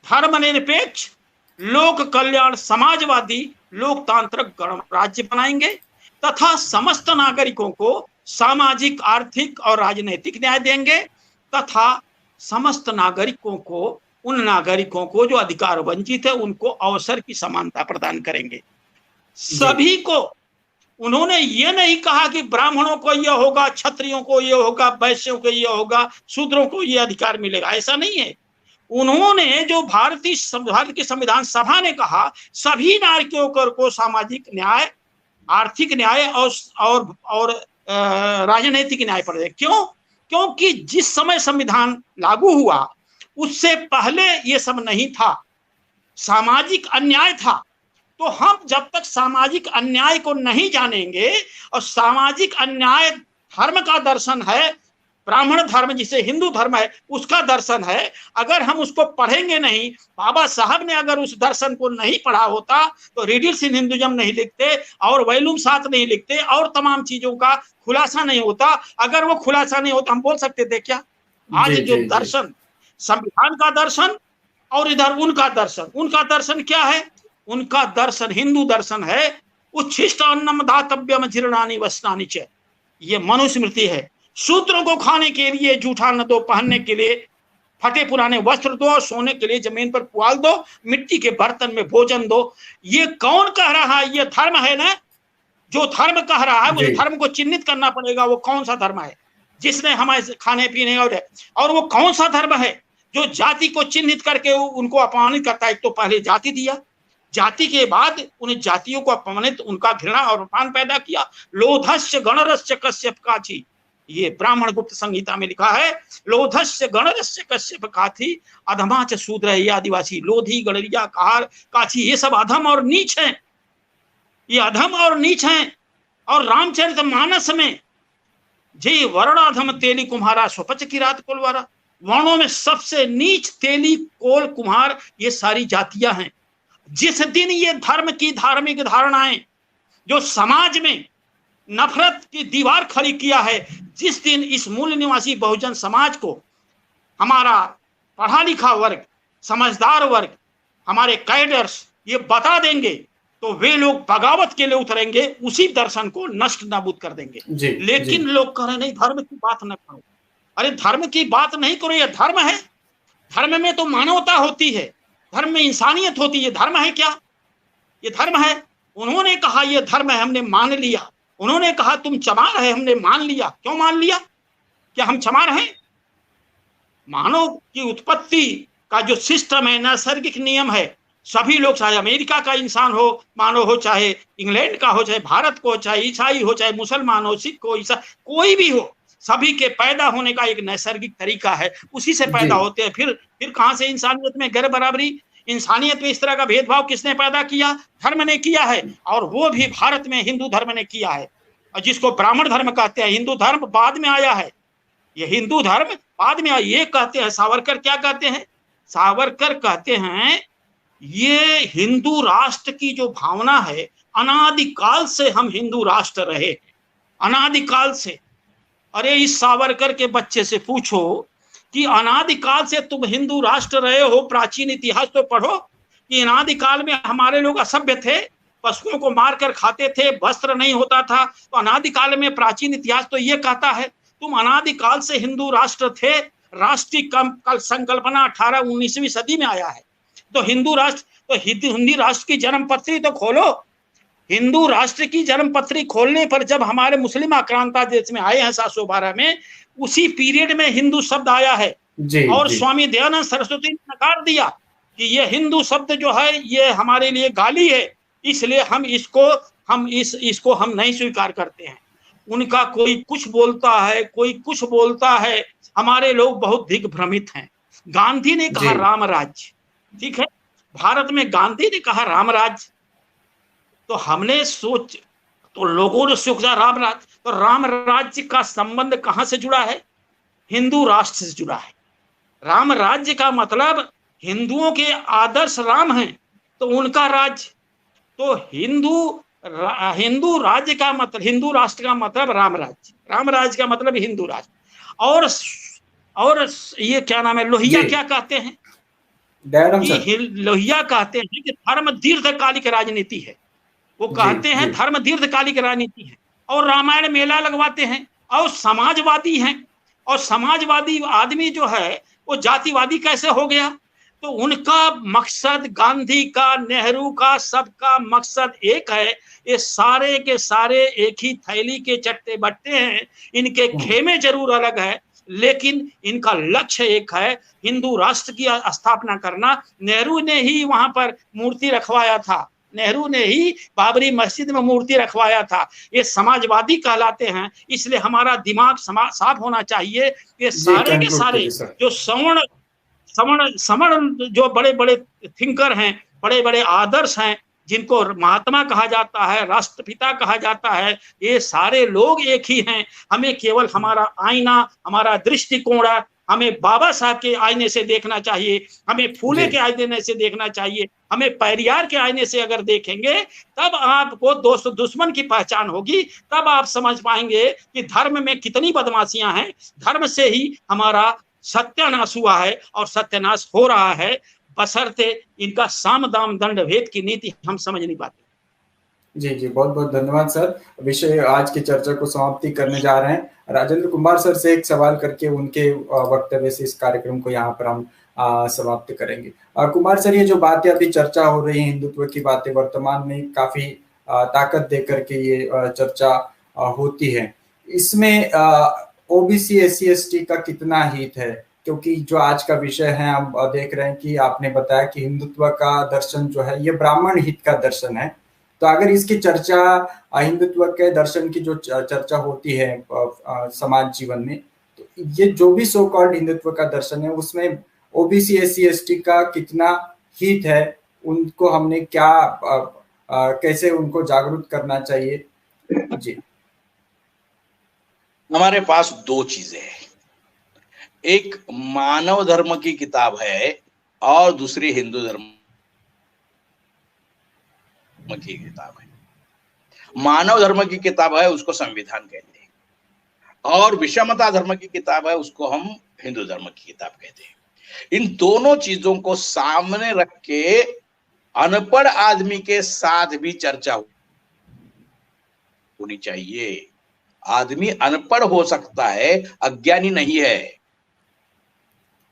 धर्मनिरपेक्ष, लोक कल्याण, समाजवादी, लोकतांत्रिक गणराज्य बनाएंगे तथा समस्त नागरिकों को सामाजिक, आर्थिक और राजनीतिक न्याय देंगे तथा समस्त नागरिकों को, उन नागरिकों को जो अधिकार वंचित है उनको अवसर की समानता प्रदान करेंगे। सभी को। उन्होंने ये नहीं कहा कि ब्राह्मणों को ये होगा, क्षत्रियों को ये होगा, वैश्यों को ये होगा, शूद्रों को ये अधिकार मिलेगा, ऐसा नहीं है। उन्होंने जो भारत की संविधान सभा ने कहा, सभी नागरिकों को सामाजिक न्याय, आर्थिक न्याय और राजनीतिक न्याय पर। क्यों? क्योंकि जिस समय संविधान लागू हुआ उससे पहले ये सब नहीं था, सामाजिक अन्याय था। तो हम जब तक सामाजिक अन्याय को नहीं जानेंगे, और सामाजिक अन्याय धर्म का दर्शन है, ब्राह्मण धर्म जिसे हिंदू धर्म है उसका दर्शन है, अगर हम उसको पढ़ेंगे नहीं, बाबा साहब ने अगर उस दर्शन को नहीं पढ़ा होता तो रिडल्स इन हिंदुइज्म नहीं लिखते और वैलुम साथ नहीं लिखते और तमाम चीजों का खुलासा नहीं होता। अगर वो खुलासा नहीं होता हम बोल सकते थे क्या? आज जो दर्शन, संविधान का दर्शन और इधर उनका दर्शन क्या है? उनका दर्शन हिंदू दर्शन है, उच्छिष्ट अन्नम दातव्यम जीर्णानि वस्त्राणि च, ये मनुस्मृति है। शूद्रों को खाने के लिए जूठा न दो, पहनने के लिए फटे पुराने वस्त्र दो, सोने के लिए जमीन पर पुआल दो, मिट्टी के बर्तन में भोजन दो। ये कौन कह रहा है? ये धर्म है ना। जो धर्म कह रहा है उस धर्म को चिन्हित करना पड़ेगा, वो कौन सा धर्म है जिसने हमारे खाने पीने और वो कौन सा धर्म है जो जाति को चिन्हित करके उनको अपमानित करता है। एक तो पहले जाति दिया, जाति के बाद उन जातियों को अपमानित, उनका घृणा और अपमान पैदा किया। लोधस्य गणरस्य कश्यप काची, ये ब्राह्मण गुप्त संहिता में लिखा है। लोधस्य गणरस्य कश्यप काची अधमा च शूद्र है, ये आदिवासी, लोधी गणरिया कार काची, ये सब अधम और नीच हैं, ये अधम और नीच हैं। और रामचरितमानस में जे वर्णाधम तेली कुम्हारा स्वपच की रात कुलवारा, वर्णों में सबसे नीच तेली, कोल, कुम्हार, ये सारी जातियां हैं। जिस दिन ये धर्म की धार्मिक धारणाएं जो समाज में नफरत की दीवार खड़ी किया है, जिस दिन इस मूल निवासी बहुजन समाज को हमारा पढ़ा लिखा वर्ग, समझदार वर्ग, हमारे कैडर्स ये बता देंगे तो वे लोग बगावत के लिए उतरेंगे, उसी दर्शन को नष्ट नाबूद कर देंगे। लेकिन लोग कह रहे नहीं, धर्म की बात न करो। अरे धर्म की बात नहीं करो, ये धर्म है। धर्म में तो मानवता होती है, धर्म में इंसानियत होती है। धर्म है क्या? ये धर्म है। उन्होंने कहा ये धर्म है, हमने मान लिया। उन्होंने कहा तुम चमार है, हमने मान लिया। क्यों मान लिया? क्या हम चमार हैं? मानव की उत्पत्ति का जो सिस्टम है, नैसर्गिक नियम है, सभी लोग, चाहे अमेरिका का इंसान हो, मानव हो, चाहे इंग्लैंड का हो, चाहे भारत को, चाहे ईसाई हो, चाहे मुसलमान हो, सिख हो, ईसा, कोई भी हो, सभी के पैदा होने का एक नैसर्गिक तरीका है, उसी से पैदा होते हैं। फिर कहां से इंसानियत में गैर बराबरी? इंसानियत में इस तरह का भेदभाव किसने पैदा किया? धर्म ने किया है, और वो भी भारत में हिंदू धर्म ने किया है। और जिसको ब्राह्मण धर्म कहते हैं, हिंदू धर्म बाद में आया है, ये हिंदू धर्म बाद में आया। ये कहते हैं सावरकर, क्या कहते हैं? सावरकर कहते हैं ये हिंदू राष्ट्र की जो भावना है, अनादिकाल से हम हिंदू राष्ट्र रहे, अनादिकाल से। अरे इस सावरकर के बच्चे से पूछो कि अनादिकाल से तुम हिंदू राष्ट्र रहे हो, प्राचीन इतिहास तो पढ़ो कि अनादिकाल में हमारे लोग असभ्य थे, पशुओं को मारकर खाते थे, वस्त्र नहीं होता था। तो अनादिकाल में प्राचीन इतिहास तो ये कहता है तुम अनादिकाल से हिंदू राष्ट्र थे। राष्ट्रीय संकल्पना 18-19वीं सदी में आया है। तो हिंदू राष्ट्र, तो हिंदी राष्ट्र की जन्म पत्री तो खोलो। हिंदू राष्ट्र की जन्म पत्री खोलने पर जब हमारे मुस्लिम आक्रांता देश में आए हैं 712 में, उसी पीरियड में हिंदू शब्द आया है। और स्वामी दयानंद सरस्वती ने नकार दिया कि ये हिंदू शब्द जो है ये हमारे लिए गाली है, इसलिए हम इसको हम नहीं स्वीकार करते हैं। उनका कोई कुछ बोलता है, कोई कुछ बोलता है, हमारे लोग बहुत दिग्भ्रमित हैं। गांधी ने कहा राम राज्य, ठीक है, भारत में गांधी ने कहा राम राज्य। तो हमने तो लोगों ने सोचा राम राज्य, तो राम राज्य का संबंध कहां से जुड़ा है? हिंदू राष्ट्र से जुड़ा है। राम राज्य का मतलब हिंदुओं के आदर्श राम हैं तो उनका राज्य, तो हिंदू राज्य का मतलब, हिंदू राष्ट्र का मतलब राम राज्य, राम राज्य का मतलब हिंदू राष्ट्र। और ये क्या नाम है, लोहिया क्या कहते हैं कि लोहिया कहते हैं कि धर्म दीर्घकालिक राजनीति है। वो कहते हैं धर्म दीर्घकालिक राजनीति है। और रामायण मेला लगवाते हैं और समाजवादी हैं। और समाजवादी आदमी जो है वो जातिवादी कैसे हो गया? तो उनका मकसद, गांधी का, नेहरू का, सबका मकसद एक है। ये सारे के सारे एक ही थैली के चट्टे बट्टे हैं। इनके खेमे जरूर अलग है लेकिन इनका लक्ष्य एक है, हिंदू राष्ट्र की स्थापना करना। नेहरू ने ही वहां पर मूर्ति रखवाया था, नेहरू ने ही बाबरी मस्जिद में मूर्ति रखवाया था। ये समाजवादी कहलाते हैं। इसलिए हमारा दिमाग साफ होना चाहिए। ये सारे के सारे जो सवर्ण जो बड़े बड़े थिंकर हैं, बड़े बड़े आदर्श हैं, जिनको महात्मा कहा जाता है, राष्ट्रपिता कहा जाता है, ये सारे लोग एक ही हैं। हमें केवल हमारा आईना, हमारा दृष्टिकोण, हमें बाबा साहब के आईने से देखना चाहिए, हमें फूले के आईने से देखना चाहिए, हमें पेरियार के आईने से अगर देखेंगे तब आपको दोस्त दुश्मन की पहचान होगी। तब आप समझ पाएंगे कि धर्म में कितनी बदमाशियां हैं। धर्म से ही हमारा सत्यानाश हुआ है और सत्यानाश हो रहा है, बशर्ते इनका साम दाम दंड भेद की नीति हम समझ नहीं पाते। जी, बहुत बहुत धन्यवाद सर। विषय आज की चर्चा को समाप्ति करने जा रहे हैं। राजेंद्र कुमार सर से एक सवाल करके उनके वक्तव्य से इस कार्यक्रम को यहाँ पर हम समाप्त करेंगे। कुमार सर, ये जो बातें अभी चर्चा हो रही है, हिंदुत्व की बातें वर्तमान में काफी ताकत दे करके ये चर्चा होती है, इसमें ओबीसी SC ST का कितना हित है? क्योंकि जो आज का विषय है हम देख रहे हैं कि आपने बताया कि हिंदुत्व का दर्शन जो है ये ब्राह्मण हित का दर्शन है। तो अगर इसकी चर्चा, हिंदुत्व के दर्शन की जो चर्चा होती है समाज जीवन में, तो ये जो भी सो कॉल्ड हिंदुत्व का दर्शन है उसमें ओबीसी SC ST का कितना हित है, उनको हमने क्या कैसे उनको जागरूक करना चाहिए? जी, हमारे पास दो चीजें हैं, एक मानव धर्म की किताब है और दूसरी हिंदू धर्म की किताब है। मानव धर्म की किताब है उसको संविधान कहते हैं और विषमता धर्म की किताब है उसको हम हिंदू धर्म की किताब कहते हैं। इन दोनों चीजों को सामने रख के अनपढ़ आदमी के साथ भी चर्चा होनी चाहिए। आदमी अनपढ़ हो सकता है, अज्ञानी नहीं है।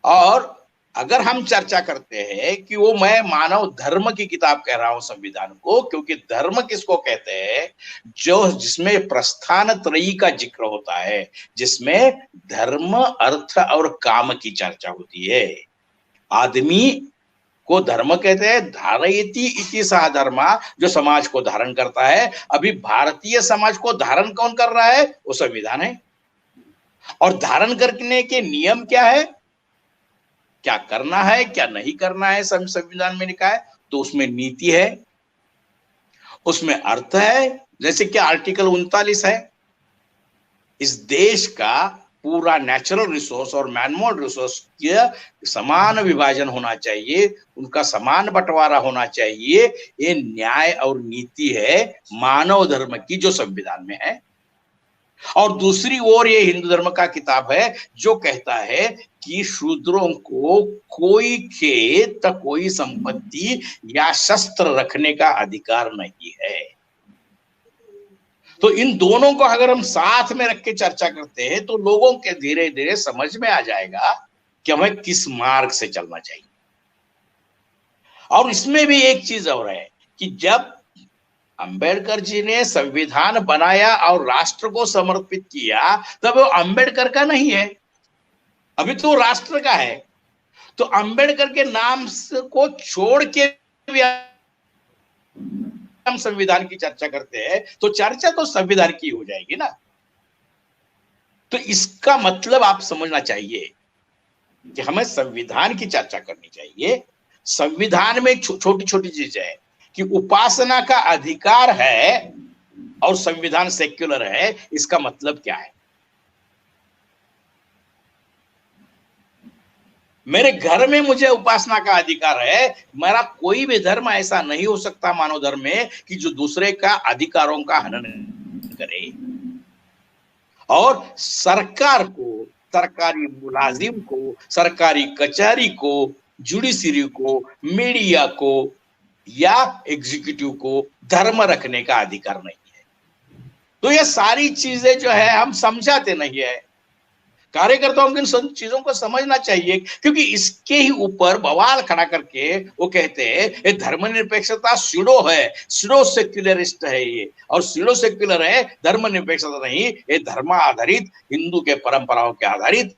और अगर हम चर्चा करते हैं कि वो मैं मानव धर्म की किताब कह रहा हूं संविधान को, क्योंकि धर्म किसको कहते हैं? जो जिसमें प्रस्थान त्रयी का जिक्र होता है, जिसमें धर्म, अर्थ और काम की चर्चा होती है। आदमी को धर्म कहते हैं, धारयति इति सह धर्मा, जो समाज को धारण करता है। अभी भारतीय समाज को धारण कौन कर रहा है? वो संविधान है। और धारण करने के नियम क्या है, क्या करना है क्या नहीं करना है, संविधान में लिखा है। तो उसमें नीति है, उसमें अर्थ है। जैसे कि आर्टिकल 39 है, इस देश का पूरा नेचुरल रिसोर्स और मैनमेड रिसोर्स के समान विभाजन होना चाहिए, उनका समान बंटवारा होना चाहिए। ये न्याय और नीति है मानव धर्म की, जो संविधान में है। और दूसरी ओर ये हिंदू धर्म का किताब है जो कहता है कि शूद्रों को कोई खेत, कोई संपत्ति या शस्त्र रखने का अधिकार नहीं है। तो इन दोनों को अगर हम साथ में रख के चर्चा करते हैं तो लोगों के धीरे धीरे समझ में आ जाएगा कि हमें किस मार्ग से चलना चाहिए। और इसमें भी एक चीज और है कि जब अंबेडकर जी ने संविधान बनाया और राष्ट्र को समर्पित किया, तब वो अंबेडकर का नहीं है, अभी तो राष्ट्र का है। तो अंबेडकर के नाम को छोड़ के भी हम संविधान की चर्चा करते हैं तो चर्चा तो संविधान की हो जाएगी ना। तो इसका मतलब आप समझना चाहिए कि हमें संविधान की चर्चा करनी चाहिए। संविधान में छोटी छोटी चीजें है कि उपासना का अधिकार है, और संविधान सेक्युलर है, इसका मतलब क्या है? मेरे घर में मुझे उपासना का अधिकार है, मेरा कोई भी धर्म ऐसा नहीं हो सकता मानव धर्म में कि जो दूसरे का अधिकारों का हनन करे। और सरकार को, सरकारी मुलाजिम को, सरकारी कचहरी को, जुडिशरी को, मीडिया को या एग्जीक्यूटिव को धर्म रखने का अधिकार नहीं है। तो ये सारी चीजें जो है हम समझाते नहीं है। कार्यकर्ताओं को इन चीजों को समझना चाहिए, क्योंकि इसके ही ऊपर बवाल खड़ा करके वो कहते हैं ये धर्मनिरपेक्षता स्यूडो है, स्यूडो सेक्युलरिस्ट है ये, और स्यूडो सेक्युलर है, धर्मनिरपेक्षता नहीं, ये धर्म आधारित, हिंदू के परंपराओं के आधारित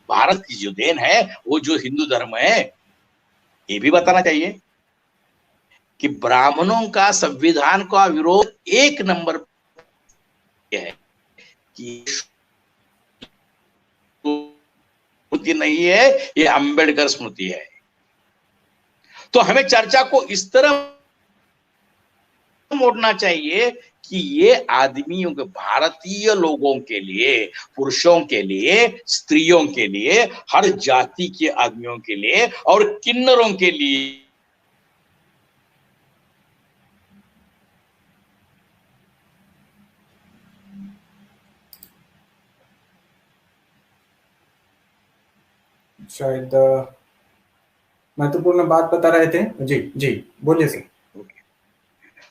भारत की जो देन है, वो जो हिंदू धर्म है। ये भी बताना चाहिए कि ब्राह्मणों का संविधान का विरोध एक नंबर है कि स्मृति नहीं है, ये अंबेडकर स्मृति है। तो हमें चर्चा को इस तरह मोड़ना चाहिए कि ये आदमियों के, भारतीय लोगों के लिए, पुरुषों के लिए, स्त्रियों के लिए, हर जाति के आदमियों के लिए और किन्नरों के लिए शायद महत्वपूर्ण बात बता रहे थे। जी जी बोलिए सर।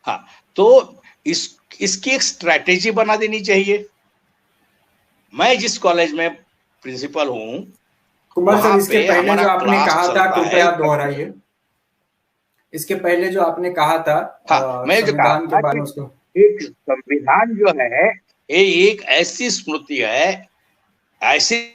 हाँ, तो इसकी एक स्ट्रैटेजी बना देनी चाहिए। मैं जिस कॉलेज में प्रिंसिपल हूं, कुमार सर, इसके पहले जो आपने कहा था कृपया दोहराइए। इसके पहले जो आपने कहा था, मैं जो कहा के बारे में, उसको, एक संविधान जो है ये एक ऐसी स्मृति है, ऐसी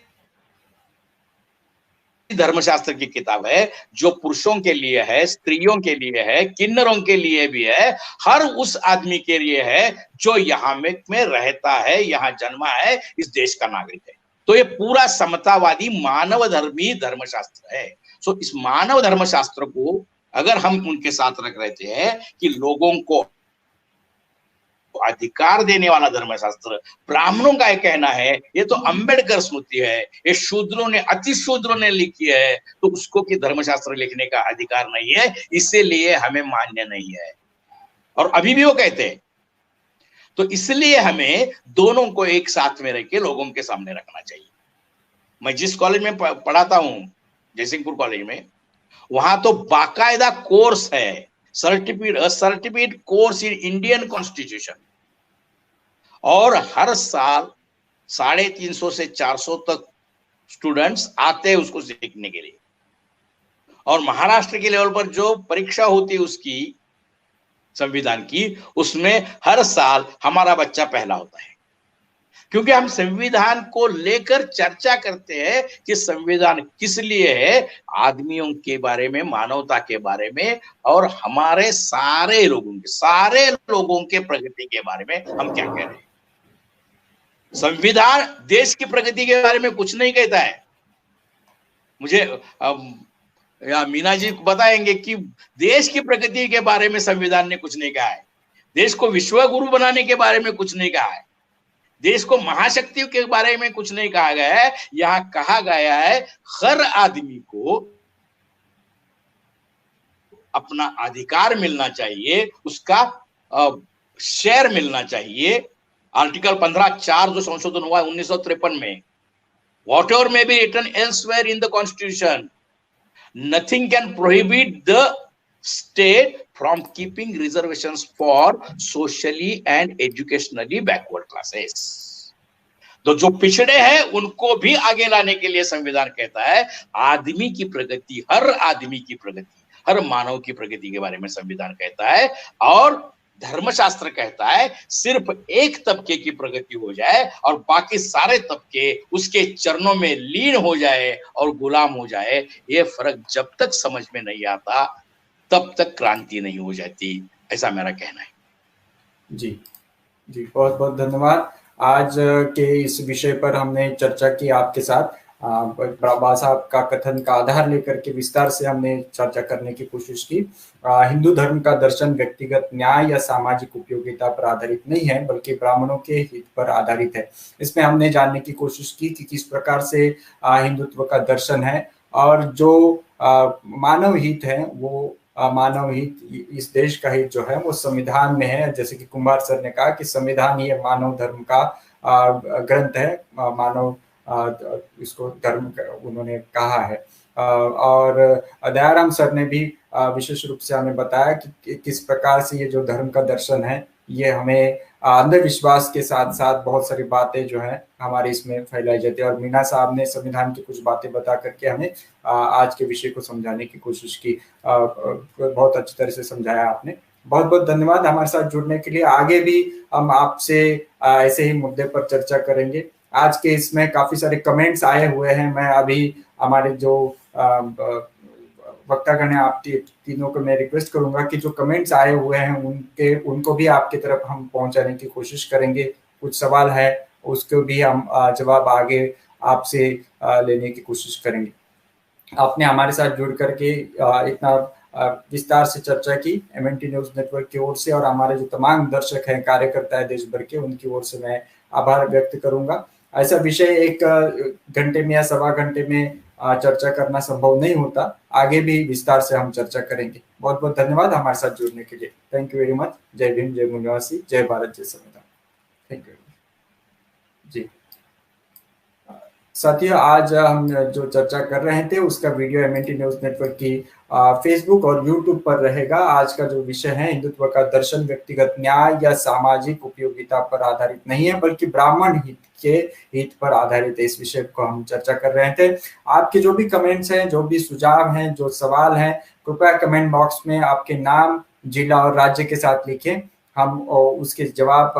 धर्मशास्त्र की किताब है जो पुरुषों के लिए है, स्त्रियों के लिए है, किन्नरों के लिए भी है, हर उस आदमी के लिए है जो यहाँ में रहता है, यहाँ जन्मा है, इस देश का नागरिक है। तो ये पूरा समतावादी मानव धर्मी धर्मशास्त्र है। सो इस मानव धर्मशास्त्र को अगर हम उनके साथ रख रहते हैं कि लोगों को अधिकार देने वाला धर्मशास्त्र, ब्राह्मणों का कहना है ये तो अंबेडकर स्मृति है, ये शूद्रों ने, अति शूद्रों ने लिखी है, तो उसको कि धर्मशास्त्र लिखने का अधिकार नहीं है, इसीलिए हमें मान्य नहीं है। और अभी भी वो कहते हैं। तो इसलिए हमें दोनों को एक साथ में रख के लोगों के सामने रखना चाहिए। मैं जिस कॉलेज में पढ़ाता हूं, जयसिंहपुर कॉलेज में, वहां तो बाकायदा कोर्स है, certificate course in Indian constitution, और हर साल 350 से 400 तक स्टूडेंट्स आते हैं उसको सीखने के लिए। और महाराष्ट्र के लेवल पर जो परीक्षा होती है उसकी, संविधान की, उसमें हर साल हमारा बच्चा पहला होता है, क्योंकि हम संविधान को लेकर चर्चा करते हैं कि संविधान किस लिए है, आदमियों के बारे में, मानवता के बारे में, और हमारे सारे लोगों के प्रगति के बारे में हम क्या कह रहे हैं। संविधान देश की प्रगति के बारे में कुछ नहीं कहता है। मुझे या मीना जी बताएंगे कि देश की प्रगति के बारे में संविधान ने कुछ नहीं कहा है, देश को विश्व गुरु बनाने के बारे में कुछ नहीं कहा है, देश को महाशक्ति के बारे में कुछ नहीं कहा गया है। यहां कहा गया है हर आदमी को अपना अधिकार मिलना चाहिए, उसका शेयर मिलना चाहिए। आर्टिकल 15(4) जो संशोधन हुआ 1953 में, whatever may be written elsewhere in the constitution, nothing can prohibit the state from keeping reservations for socially and educationally backward classes। तो जो पिछड़े हैं उनको भी आगे लाने के लिए संविधान कहता है आदमी की प्रगति, हर आदमी की प्रगति, हर मानव की प्रगति के बारे में संविधान कहता है। और धर्मशास्त्र कहता है सिर्फ एक तबके की प्रगति हो जाए और बाकी सारे तबके उसके चरणों में लीन हो जाए और गुलाम हो जाए। ये फर्क जब तक समझ में नहीं आता तब तक क्रांति नहीं हो जाती, ऐसा मेरा कहना है। जी जी, बहुत बहुत धन्यवाद। आज के इस विषय पर हमने चर्चा की आपके साथ, बाबा साहब का कथन का आधार लेकर के विस्तार से हमने चर्चा करने की कोशिश की। हिंदू धर्म का दर्शन व्यक्तिगत न्याय या सामाजिक उपयोगिता पर आधारित नहीं है, बल्कि ब्राह्मणों के हित पर आधारित है। इसमें हमने जानने की कोशिश की कि किस प्रकार से हिंदुत्व का दर्शन है और जो मानव हित है वो मानव हित, इस देश का हित जो है वो संविधान में है। जैसे कि कुमार सर ने कहा कि संविधान ही मानव धर्म का ग्रंथ है, मानव इसको धर्म उन्होंने कहा है। और दयाराम सर ने भी विशेष रूप से हमें बताया कि किस प्रकार से ये जो धर्म का दर्शन है ये हमें अंधविश्वास के साथ साथ बहुत सारी बातें जो है हमारे इसमें फैलाई जाती है। और मीना साहब ने संविधान की कुछ बातें बता करके हमें आज के विषय को समझाने की कोशिश की। बहुत अच्छी तरह से समझाया आपने। बहुत बहुत धन्यवाद हमारे साथ जुड़ने के लिए। आगे भी हम आपसे ऐसे ही मुद्दे पर चर्चा करेंगे। आज के इसमें काफी सारे कमेंट्स आए हुए हैं। मैं अभी हमारे जो वक्तागण है आप तीनों को मैं रिक्वेस्ट करूंगा कि जो कमेंट्स आए हुए हैं उनको भी आपकी तरफ हम पहुंचाने की कोशिश करेंगे। कुछ सवाल है उसको भी हम जवाब आगे आपसे लेने की कोशिश करेंगे। आपने हमारे साथ जुड़ करके इतना विस्तार से चर्चा की MNT न्यूज नेटवर्क की ओर से, और हमारे जो तमाम दर्शक हैं, कार्यकर्ता है देश भर के, उनकी ओर से मैं आभार व्यक्त करूंगा। ऐसा विषय एक घंटे में या सवा घंटे में चर्चा करना संभव नहीं होता। आगे भी विस्तार से हम चर्चा करेंगे। बहुत बहुत धन्यवाद हमारे साथ जुड़ने के लिए। Thank you very much. जय भीम, जय मूल्यवासी, जय भारत, जय संविधान। थैंक यू जी। साथियों, आज हम जो चर्चा कर रहे थे उसका वीडियो MNT न्यूज नेटवर्क की फेसबुक और यूट्यूब पर रहेगा। आज का जो विषय है हिंदुत्व का दर्शन व्यक्तिगत न्याय या सामाजिक उपयोगिता पर आधारित नहीं है, बल्कि ब्राह्मण हित के हित पर आधारित है। इस विषय को हम चर्चा कर रहे थे। आपके जो भी कमेंट्स हैं, जो भी सुझाव हैं, जो सवाल हैं, कृपया कमेंट बॉक्स में आपके नाम, जिला और राज्य के साथ लिखें। हम उसके जवाब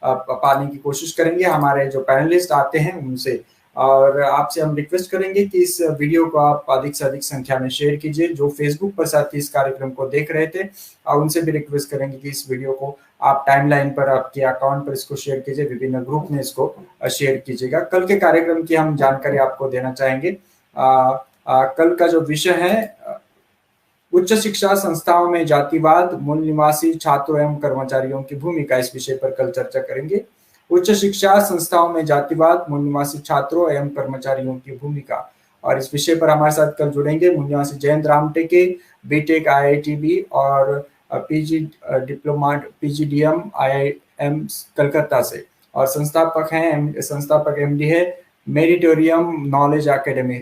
पाने की कोशिश करेंगे हमारे जो पैनलिस्ट आते हैं उनसे। और आपसे हम रिक्वेस्ट करेंगे कि इस वीडियो को आप अधिक से अधिक संख्या में शेयर कीजिए। जो फेसबुक पर साथी इस कार्यक्रम को देख रहे थे और उनसे भी रिक्वेस्ट करेंगे कि इस वीडियो को आप टाइमलाइन पर, आपके अकाउंट पर इसको शेयर कीजिए, विभिन्न ग्रुप में इसको शेयर कीजिएगा। कल के कार्यक्रम की हम जानकारी आपको देना चाहेंगे। कल का जो विषय है उच्च शिक्षा संस्थाओं में जातिवाद, मूल निवासी छात्रों एवं कर्मचारियों की भूमिका, इस विषय पर कल चर्चा करेंगे। उच्च शिक्षा संस्थाओं में जातिवाद, मूल निवासी छात्रों एवं कर्मचारियों की भूमिका, और इस विषय पर हमारे साथ कल जुड़ेंगे मूल निवासी जयंत रामटेके, BTech IITB और PG diploma PGDM IIM Calcutta से, और संस्थापक MD है मेरिटोरियम नॉलेज अकेडमी।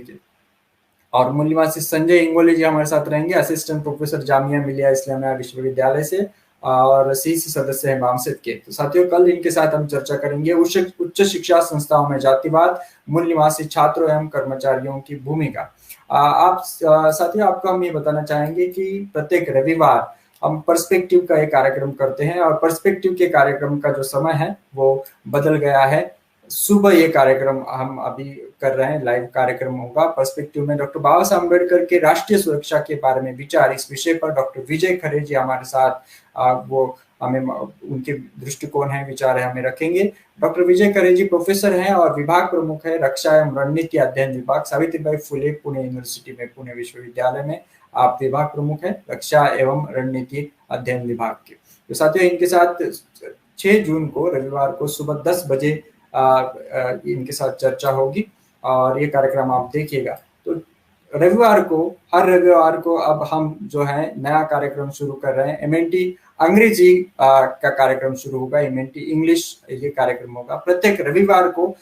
और मूल निवासी संजय इंगोले जी हमारे साथ रहेंगे, असिस्टेंट प्रोफेसर जामिया मिलिया इस्लामिया विश्वविद्यालय से, और CC सदस्य है बामसेट के। तो साथियों, कल इनके साथ हम चर्चा करेंगे उच्च शिक्षा संस्थाओं में जातिवाद, मूल निवासी छात्रों एवं कर्मचारियों की भूमिका। आप साथियों, आपको हम ये बताना चाहेंगे कि प्रत्येक रविवार हम पर्सपेक्टिव का एक कार्यक्रम करते हैं, और पर्सपेक्टिव के कार्यक्रम का जो समय है वो बदल गया है। सुबह ये कार्यक्रम हम अभी कर रहे हैं, लाइव कार्यक्रम होगा। पर्सपेक्टिव में डॉक्टर बाबा साहब अम्बेडकर के राष्ट्रीय सुरक्षा के बारे में विचार, इस विषय पर डॉक्टर विजय खरे जी हमारे साथ वो हमें उनके दृष्टिकोण है, विचार है, हमें रखेंगे। डॉक्टर विजय खरे जी प्रोफेसर हैं और विभाग प्रमुख है रक्षा एवं रणनीति अध्ययन विभाग, सावित्रीबाई फुले पुणे यूनिवर्सिटी में, पुणे विश्वविद्यालय में आप विभाग प्रमुख है रक्षा एवं रणनीति अध्ययन विभाग के। तो साथियों, इनके साथ 6 जून को रविवार को सुबह 10 बजे इनके साथ चर्चा होगी, और ये कार्यक्रम आप देखिएगा। तो हर रविवार को अब हम जो है नया कार्यक्रम शुरू कर रहे हैं। MNT अंग्रेजी का कार्यक्रम शुरू होगा, MNT इंग्लिश ये कार्यक्रम होगा प्रत्येक रविवार को।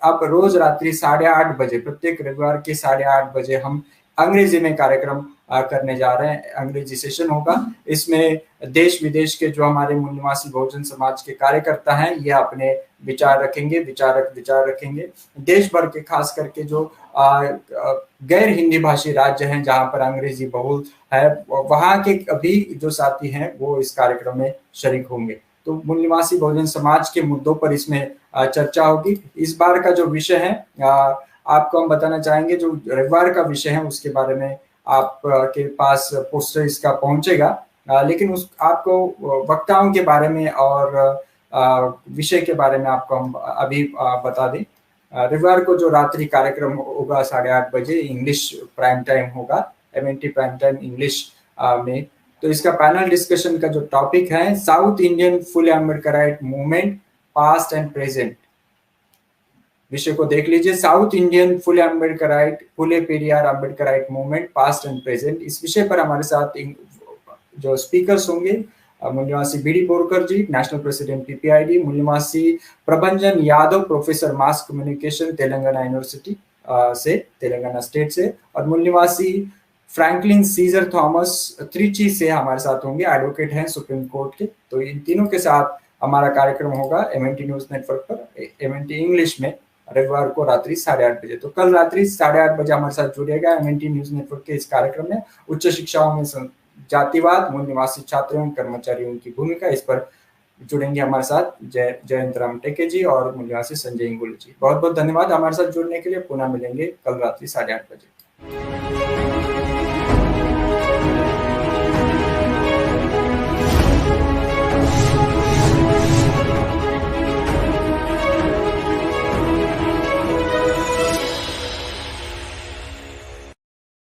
अब रोज रात्रि 8:30 बजे, प्रत्येक रविवार के 8:30 बजे हम अंग्रेजी में कार्यक्रम करने जा रहे हैं। अंग्रेजी सेशन होगा। इसमें देश विदेश के जो हमारे मूल निवासी बहुजन समाज के कार्यकर्ता हैं ये अपने विचार रखेंगे, विचार रखेंगे। देश भर के खास करके जो गैर हिंदी भाषी राज्य हैं जहां पर अंग्रेजी बहुल है, वहां के अभी जो साथी हैं वो इस कार्यक्रम में शरीक होंगे। तो मूल निवासी बहुजन समाज के मुद्दों पर इसमें चर्चा होगी। इस बार का जो विषय है आपको हम बताना चाहेंगे, जो रविवार का विषय है उसके बारे में आपके पास पोस्टर इसका पहुंचेगा, लेकिन उस आपको वक्ताओं के बारे में और विषय के बारे में आपको हम अभी बता दें। रविवार को जो रात्रि कार्यक्रम होगा 8:30 बजे इंग्लिश प्राइम टाइम होगा, MNT प्राइम टाइम इंग्लिश में। तो इसका पैनल डिस्कशन का जो टॉपिक है south Indian Phule Ambedkarite movement past and present, विषय को देख लीजिए। South Indian Phule Ambedkarite, Phule Periyar Ambedkarite movement past and present. इस विषय पर हमारे साथ जो स्पीकर्स होंगे मूल्यवासी B D Borkar ji, national president PPID, मूल्यवासी Prabhanjan Yadav, professor mass communication Telangana university से, तेलंगाना स्टेट से, और मूल्यवासी फ्रैंकलिन सीजर थॉमस त्रिची से हमारे साथ होंगे, एडवोकेट हैं सुप्रीम कोर्ट के। तो इन तीनों के साथ हमारा कार्यक्रम होगा MNT न्यूज नेटवर्क पर, MNT इंग्लिश में, रविवार को रात्रि 8:30 बजे। तो कल रात्रि 8:30 बजे हमारे साथ जुड़ेगा MNT न्यूज नेटवर्क के इस कार्यक्रम में। उच्च शिक्षाओं में जातिवाद, मूल निवासी छात्रों एवं कर्मचारियों की भूमिका, इस पर जुड़ेंगे हमारे साथ जयंत राम टेके जी और मूल्यवासी संजय इंगुल जी। बहुत बहुत धन्यवाद हमारे साथ जुड़ने के लिए। पुनः मिलेंगे कल रात्रि 8:30 बजे।